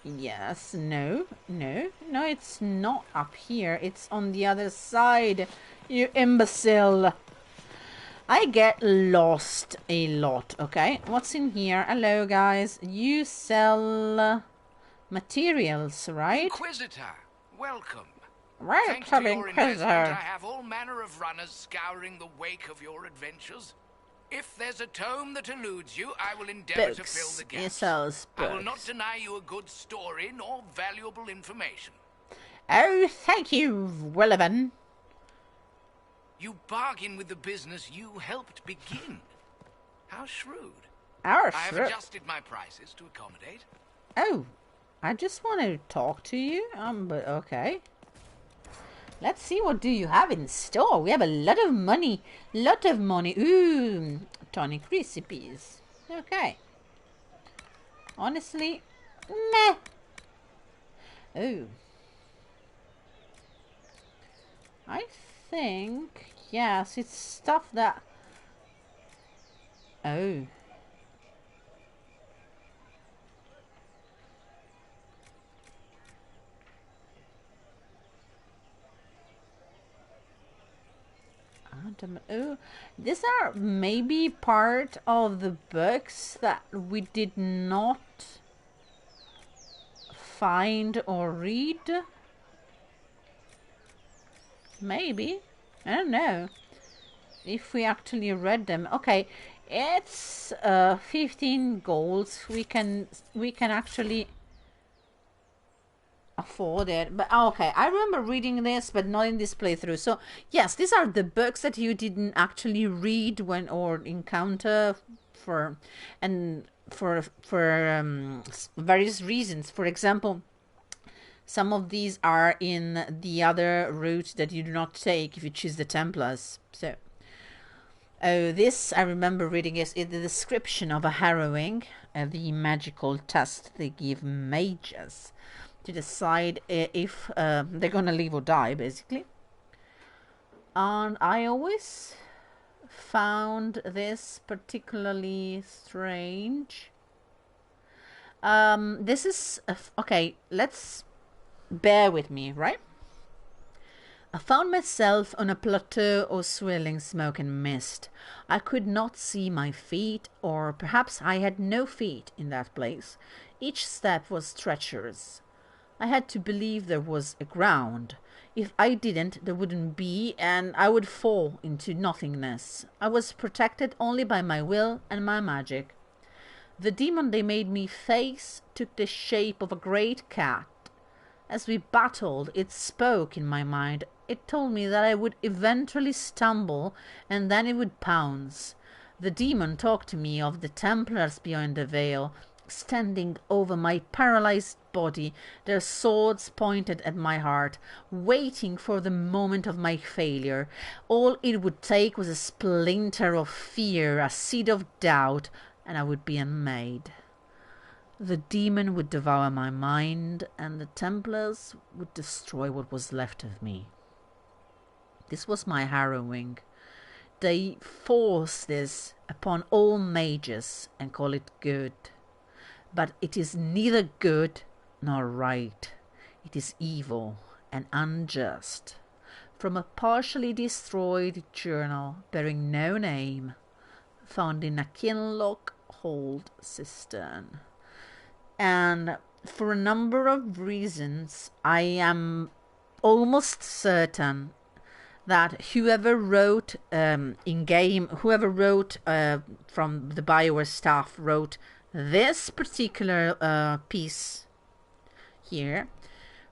S1: Yes, no, it's not up here. It's on the other side, you imbecile. I get lost a lot, okay? What's in here? Hello, guys. You sell materials, right?
S12: Inquisitor, welcome.
S1: Right,
S12: Thanks to your investment,
S1: Inquisitor.
S12: I have all manner of runners scouring the wake of your adventures. If there's a tome that eludes you, I will endeavor to fill the gaps.
S1: It sells books.
S12: I will not deny you a good story nor valuable information.
S1: Oh, thank you, Sulevin.
S12: You bargain with the business you helped begin. How shrewd.
S1: Our
S12: I have
S1: shrewd.
S12: adjusted my prices to accommodate.
S1: Oh, I just want to talk to you. But okay. Let's see, what do you have in store? We have a lot of money. Ooh, tonic recipes. Okay. Honestly, meh. Oh. I think, yes, it's stuff that... Oh. Oh, these are maybe part of the books that we did not find or read. Maybe. I don't know if we actually read them. Okay, it's 15 golds. We can actually afford it, but okay, I remember reading this, but not in this playthrough. So yes, these are the books that you didn't actually read when or encounter for various reasons. For example, some of these are in the other route that you do not take if you choose the Templars. So Oh, this, I remember reading, is the description of a harrowing, the magical test they give mages to decide if they're gonna live or die, basically. And I always found this particularly strange. This is... okay, let's bear with me, right? I found myself on a plateau of swirling smoke and mist. I could not see my feet, or perhaps I had no feet in that place. Each step was treacherous. I had to believe there was a ground. If I didn't, there wouldn't be, and I would fall into nothingness. I was protected only by my will and my magic. The demon they made me face took the shape of a great cat. As we battled, it spoke in my mind. It told me that I would eventually stumble, and then it would pounce. The demon talked to me of the Templars beyond the veil, standing over my paralyzed body, their swords pointed at my heart, waiting for the moment of my failure. All it would take was a splinter of fear, a seed of doubt, and I would be unmade. The demon would devour my mind, and the Templars would destroy what was left of me. This was my harrowing. They force this upon all mages and call it good. But it is neither good nor right. It is evil and unjust. From a partially destroyed journal bearing no name, found in a Kinloch hold cistern. And for a number of reasons, I am almost certain that whoever wrote from the BioWare staff wrote this particular piece here,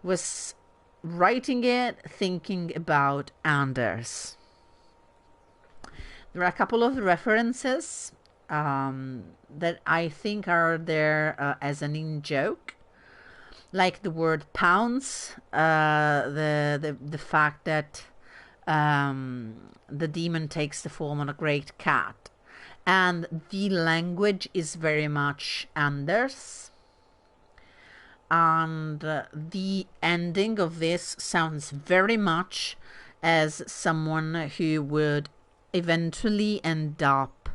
S1: was writing it thinking about Anders. There are a couple of references that I think are there as an in-joke, like the word pounds, the fact that the demon takes the form of a great cat, and the language is very much Anders. And the ending of this sounds very much as someone who would eventually end up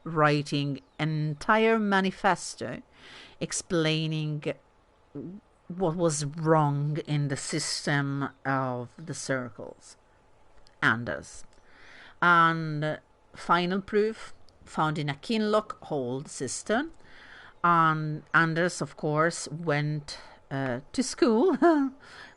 S1: writing an entire manifesto explaining what was wrong in the system of the circles. Anders. And final proof found in a Kinloch hold cistern. And Anders, of course, went to school,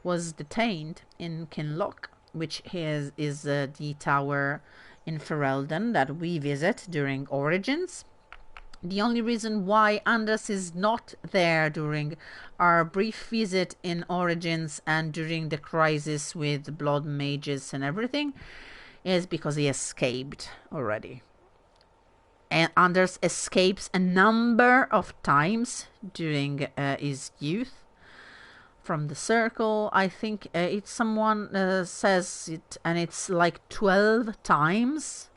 S1: was detained in Kinloch, which is the tower in Ferelden that we visit during Origins. The only reason why Anders is not there during our brief visit in Origins and during the crisis with blood mages and everything is because he escaped already. And Anders escapes a number of times during his youth from the circle. I think it's someone says it, and it's like 12 times.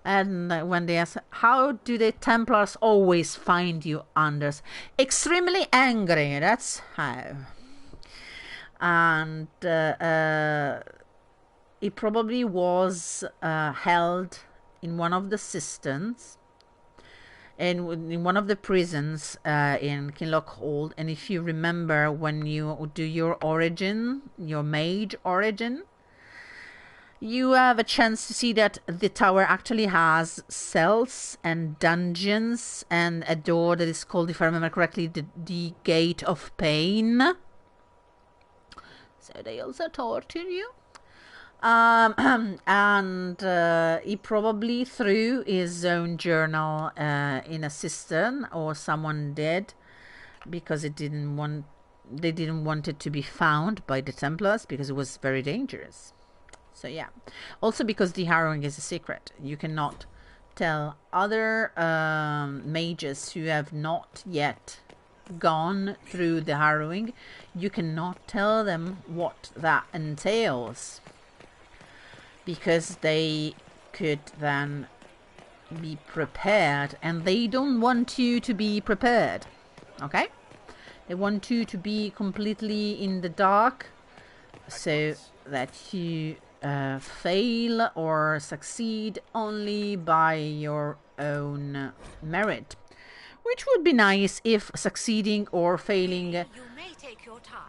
S1: And when they ask, how do the Templars always find you, Anders? Extremely angry, that's how. And he probably was held in one of the cisterns, in one of the prisons in Kinloch Hold. And if you remember, when you do your origin, your mage origin, you have a chance to see that the tower actually has cells and dungeons and a door that is called, if I remember correctly, the Gate of Pain. So they also torture you. And he probably threw his own journal in a cistern, or someone did, because they didn't want it to be found by the Templars because it was very dangerous. So yeah, also because the harrowing is a secret. You cannot tell other mages who have not yet gone through the harrowing. You cannot tell them what that entails, because they could then be prepared, and they don't want you to be prepared. Okay? They want you to be completely in the dark, so that you fail or succeed only by your own merit. Which would be nice if succeeding or failing.
S13: You may take your time.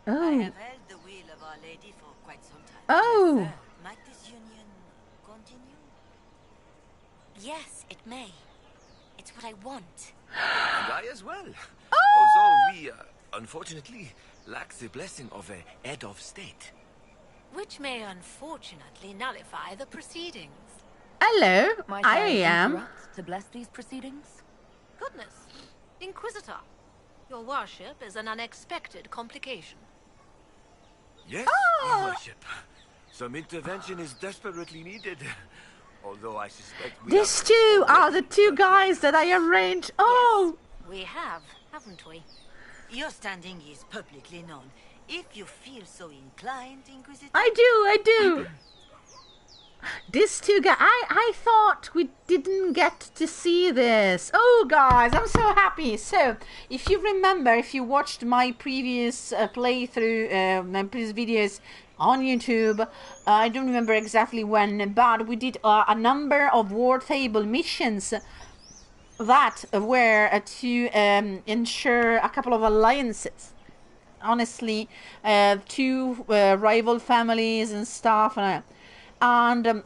S1: Oh.
S13: I have held the will of Our Lady for quite some time.
S1: Oh.
S13: Might this union continue? Yes, it may. It's what I want.
S14: And I as well. Although we, unfortunately, lack the blessing of a head of state.
S13: Which may unfortunately nullify the proceedings.
S1: Hello,
S3: Might
S1: I am.
S3: interrupt to bless these proceedings?
S13: Goodness. Inquisitor, your worship is an unexpected complication.
S14: Yes, Your Worship. Some intervention is desperately needed. Although I suspect we
S1: These two are the two guys that I arranged. Oh!
S13: Yes, we have, haven't we?
S15: Your standing is publicly known. If you feel so inclined, Inquisitor...
S1: I do. These two guys, I thought we didn't get to see this. Oh, guys, I'm so happy. So, if you remember, if you watched my previous playthrough, my previous videos on YouTube, I don't remember exactly when, but we did a number of War Fable missions that were to ensure a couple of alliances. Honestly, two rival families and stuff, and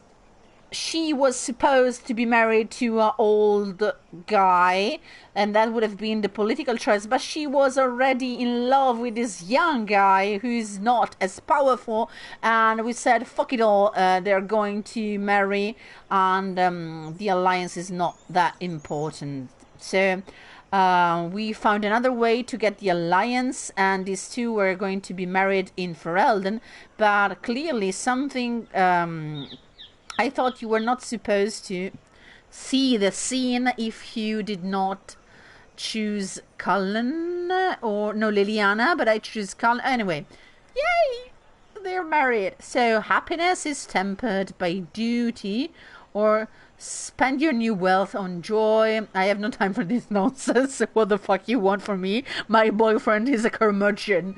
S1: she was supposed to be married to an old guy, and that would have been the political choice, but she was already in love with this young guy who's not as powerful, and we said fuck it all, they're going to marry, and the alliance is not that important. So we found another way to get the alliance, and these two were going to be married in Ferelden, but clearly something... I thought you were not supposed to see the scene if you did not choose Cullen or no Liliana, but I choose Cullen anyway. Yay! They're married. So happiness is tempered by duty, or spend your new wealth on joy. I have no time for this nonsense. What the fuck you want from me? My boyfriend is a curmudgeon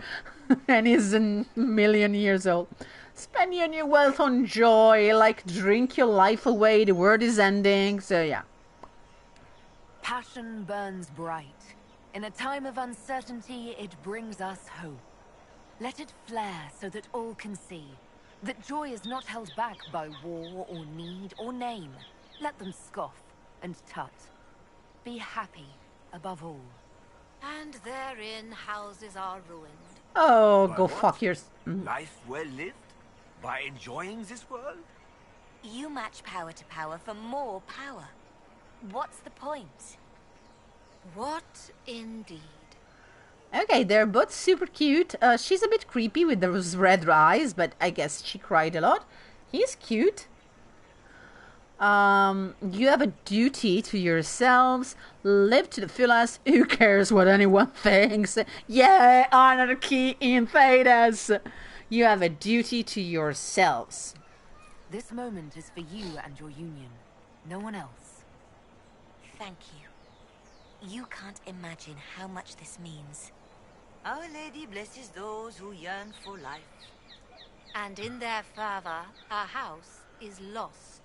S1: and he's a million years old. Spend your new wealth on joy, like drink your life away. The world is ending, so yeah.
S3: Passion burns bright. In a time of uncertainty, it brings us hope. Let it flare so that all can see that joy is not held back by war or need or name. Let them scoff and tut. Be happy above all.
S13: And therein houses are ruined.
S1: Oh,
S14: By
S1: go
S14: what?
S1: fuck yours.
S14: Life well lived? By enjoying this world?
S15: You match power to power for more power. What's the point?
S13: What indeed?
S1: Okay, they're both super cute. She's a bit creepy with those red eyes, but I guess she cried a lot. He's cute. You have a duty to yourselves. Live to the fullest. Who cares what anyone thinks? Yeah, anarchy in Thedas. You have a duty to yourselves.
S3: This moment is for you and your union. No one else.
S15: Thank you. You can't imagine how much this means. Our Lady blesses those who yearn for life.
S13: And in their fervor, our house is lost.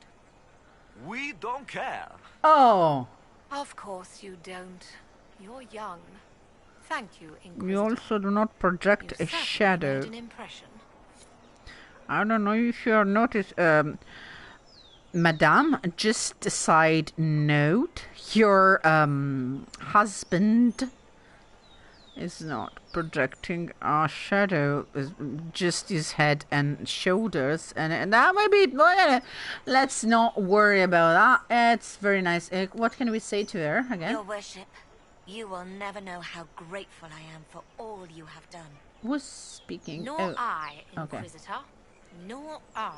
S14: We don't care.
S1: Oh.
S13: Of course you don't. You're young. Thank you, Inquisitor.
S1: You also do not project
S13: You
S1: a
S13: certainly
S1: shadow.
S13: made an impression.
S1: I don't know if you have noticed, Madame, just a side note, your husband is not projecting a shadow, just his head and shoulders, and that might be, well, let's not worry about that. It's very nice. What can we say to her again?
S15: Your worship, you will never know how grateful I am for all you have done.
S1: Who's speaking?
S13: Nor
S1: Oh,
S13: I,
S1: okay.
S13: Inquisitor. Nor I.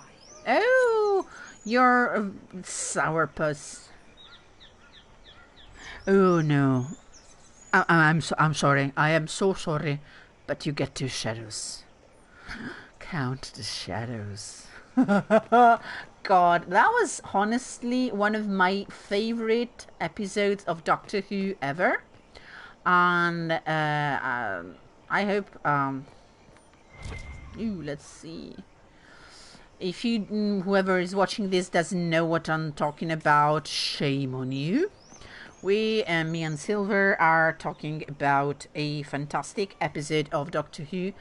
S1: Oh, you're a sourpuss. Oh no, I'm sorry. I am so sorry, but you get two shadows. Count the shadows. God, that was honestly one of my favorite episodes of Doctor Who ever. And I hope let's see. If you, whoever is watching this doesn't know what I'm talking about, shame on you. Me and Silver are talking about a fantastic episode of Doctor Who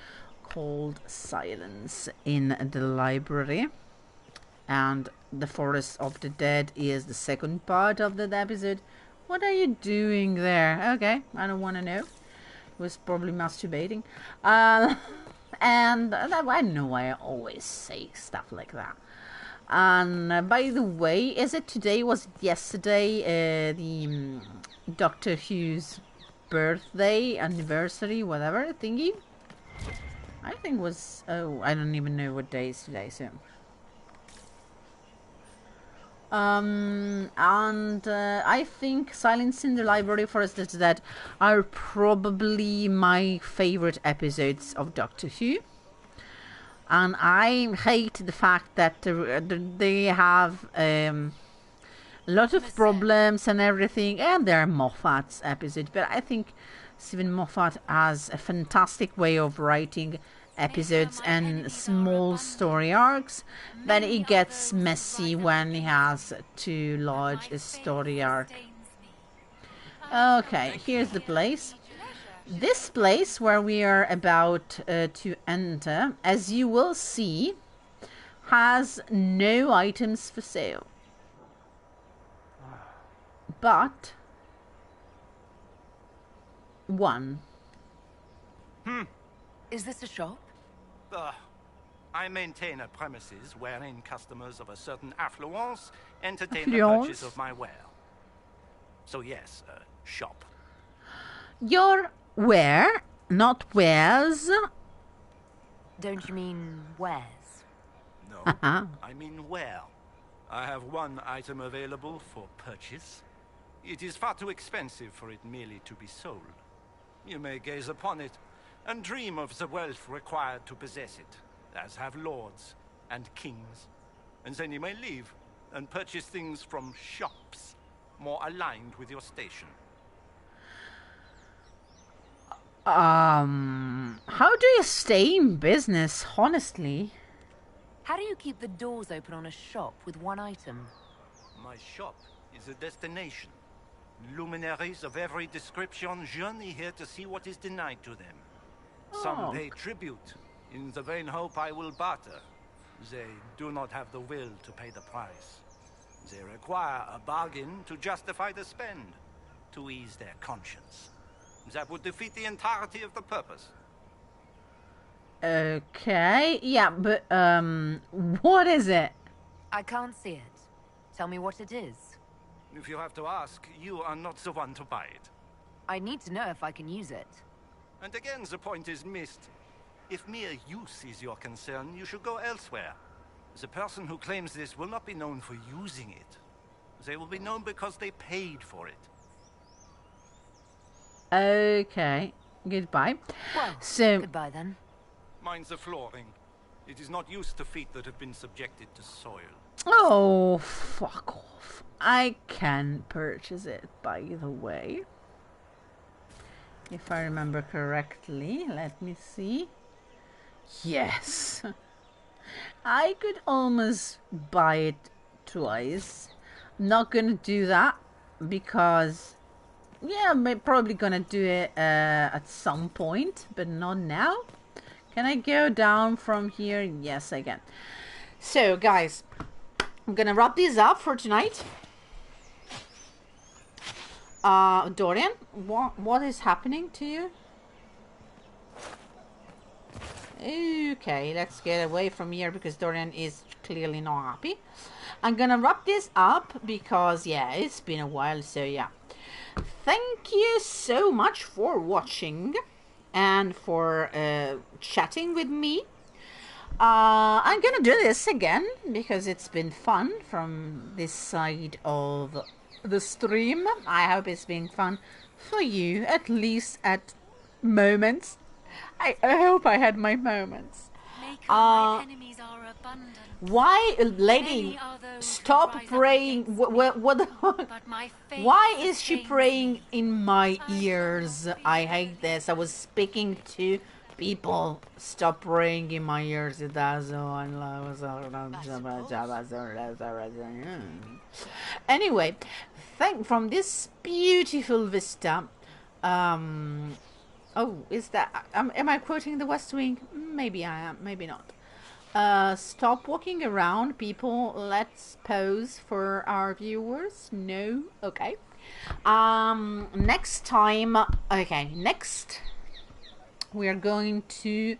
S1: called Silence in the Library. And The Forest of the Dead is the second part of that episode. What are you doing there? Okay, I don't want to know. It was probably masturbating. And I know why I always say stuff like that. And by the way, is it today? Was it yesterday? The Doctor Who's birthday, anniversary, whatever thingy? I think it was. Oh, I don't even know what day is today. So. I think Silence in the Library, Forest of the Dead are probably my favorite episodes of Doctor Who. And I hate the fact that they have a lot of problems and everything, and they're Moffat's episodes. But I think Stephen Moffat has a fantastic way of writing episodes and small story arcs, but it gets messy when he has too large a story arc. Okay, here's the place. This place where we are about to enter, as you will see, has no items for sale. But one.
S3: Is this a shop?
S16: I maintain a premises wherein customers of a certain affluence entertain the purchase of my ware. So yes, shop.
S1: Your where, not wares.
S3: Don't you mean wares?
S16: No, I mean where. I have one item available for purchase. It is far too expensive for it merely to be sold. You may gaze upon it and dream of the wealth required to possess it, as have lords and kings. And then you may leave and purchase things from shops more aligned with your station.
S1: How do you stay in business, honestly?
S3: How do you keep the doors open on a shop with one item?
S16: My shop is a destination. Luminaries of every description journey here to see what is denied to them. Some pay tribute, in the vain hope I will barter. They do not have the will to pay the price. They require a bargain to justify the spend, to ease their conscience. That would defeat the entirety of the purpose.
S1: Okay, yeah, but, what is it?
S3: I can't see it. Tell me what it is.
S16: If you have to ask, you are not the one to buy it.
S3: I need to know if I can use it.
S16: And again, the point is missed. If mere use is your concern, you should go elsewhere. The person who claims this will not be known for using it. They will be known because they paid for it.
S1: Okay, goodbye.
S3: Well,
S1: so
S3: goodbye then.
S16: Mind the flooring. It is not used to feet that have been subjected to soil.
S1: Oh, fuck off. I can purchase it, by the way. If I remember correctly, let me see. Yes. I could almost buy it twice. I'm not gonna do that because, yeah, I'm probably gonna do it at some point, but not now. Can I go down from here? Yes, I can. So, guys, I'm gonna wrap this up for tonight. Dorian, what is happening to you? Okay, let's get away from here because Dorian is clearly not happy. I'm gonna wrap this up because, yeah, it's been a while, so yeah. Thank you so much for watching and for chatting with me. I'm gonna do this again because it's been fun from this side of the stream. I hope it's been fun for you, at least at moments. I hope I had my moments.
S6: Make my enemies are
S1: Why, lady, stop praying? What the fuck? Why is she praying in my ears? I hate this. I was speaking to people. Stop praying in my ears. Anyway, from this beautiful vista. Oh, is that? Am I quoting the West Wing? Maybe I am. Maybe not. Stop walking around, people. Let's pose for our viewers. No? Okay. Next time... Okay, next we are going to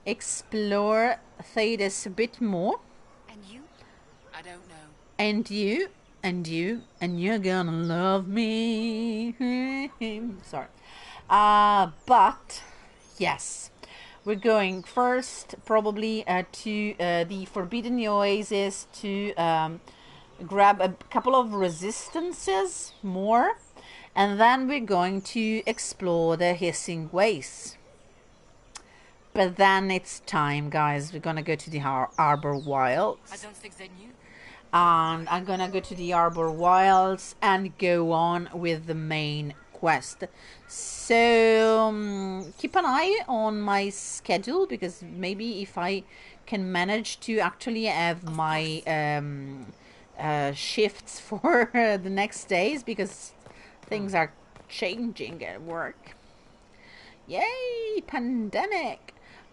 S1: explore Thedas a bit more.
S13: And you? I don't know.
S1: And you, and you're gonna love me. Sorry. But, yes. We're going first probably to the Forbidden Oasis to grab a couple of resistances more, and then we're going to explore the Hissing Wastes. But then it's time, guys. We're gonna go to the Arbor Wilds.
S13: I don't think they knew.
S1: And I'm gonna go to the Arbor Wilds and go on with the main quest. So keep an eye on my schedule, because maybe if I can manage to actually have my shifts for the next days, because things are changing at work. Yay, pandemic!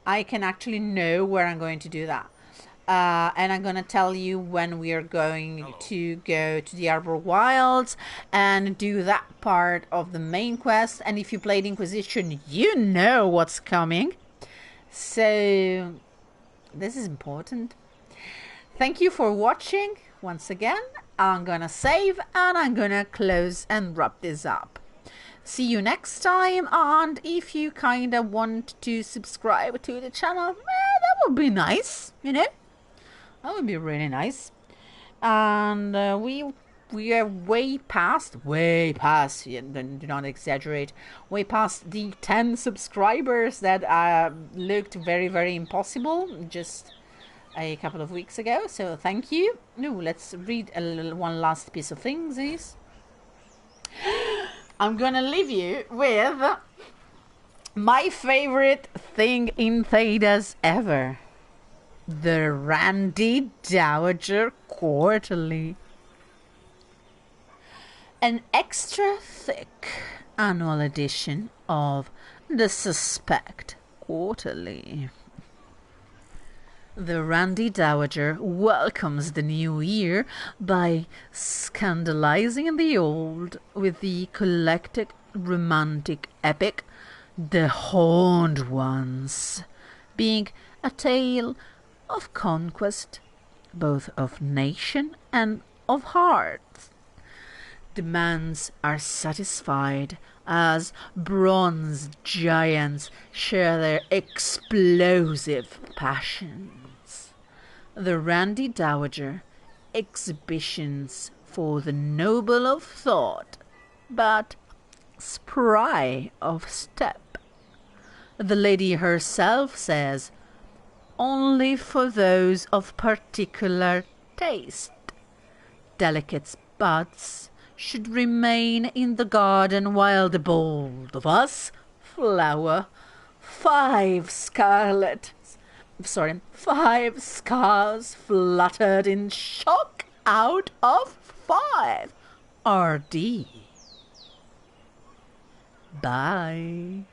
S1: I can actually know where I'm going to do that. And I'm gonna tell you when we are going to go to the Arbor Wilds and do that part of the main quest. And if you played Inquisition, you know what's coming. So this is important. Thank you for watching once again. I'm gonna save and I'm gonna close and wrap this up. See you next time, and if you kinda want to subscribe to the channel, that would be nice, you know. That would be really nice. And we are way past, do not exaggerate, way past the 10 subscribers that looked very, very impossible just a couple of weeks ago. So thank you. No, let's read one last piece of things. I'm gonna leave you with my favorite thing in Thedas ever. The Randy Dowager Quarterly. An extra thick annual edition of The Suspect Quarterly. The Randy Dowager welcomes the new year by scandalizing the old with the collected romantic epic The Horned Ones, being a tale of conquest, both of nation and of hearts. Demands are satisfied as bronze giants share their explosive passions. The Randy Dowager, exhibitions for the noble of thought, but spry of step. The lady herself says, only for those of particular taste. Delicate buds should remain in the garden while the bold of us flower. 5 scars fluttered in shock out of 5. RD. Bye.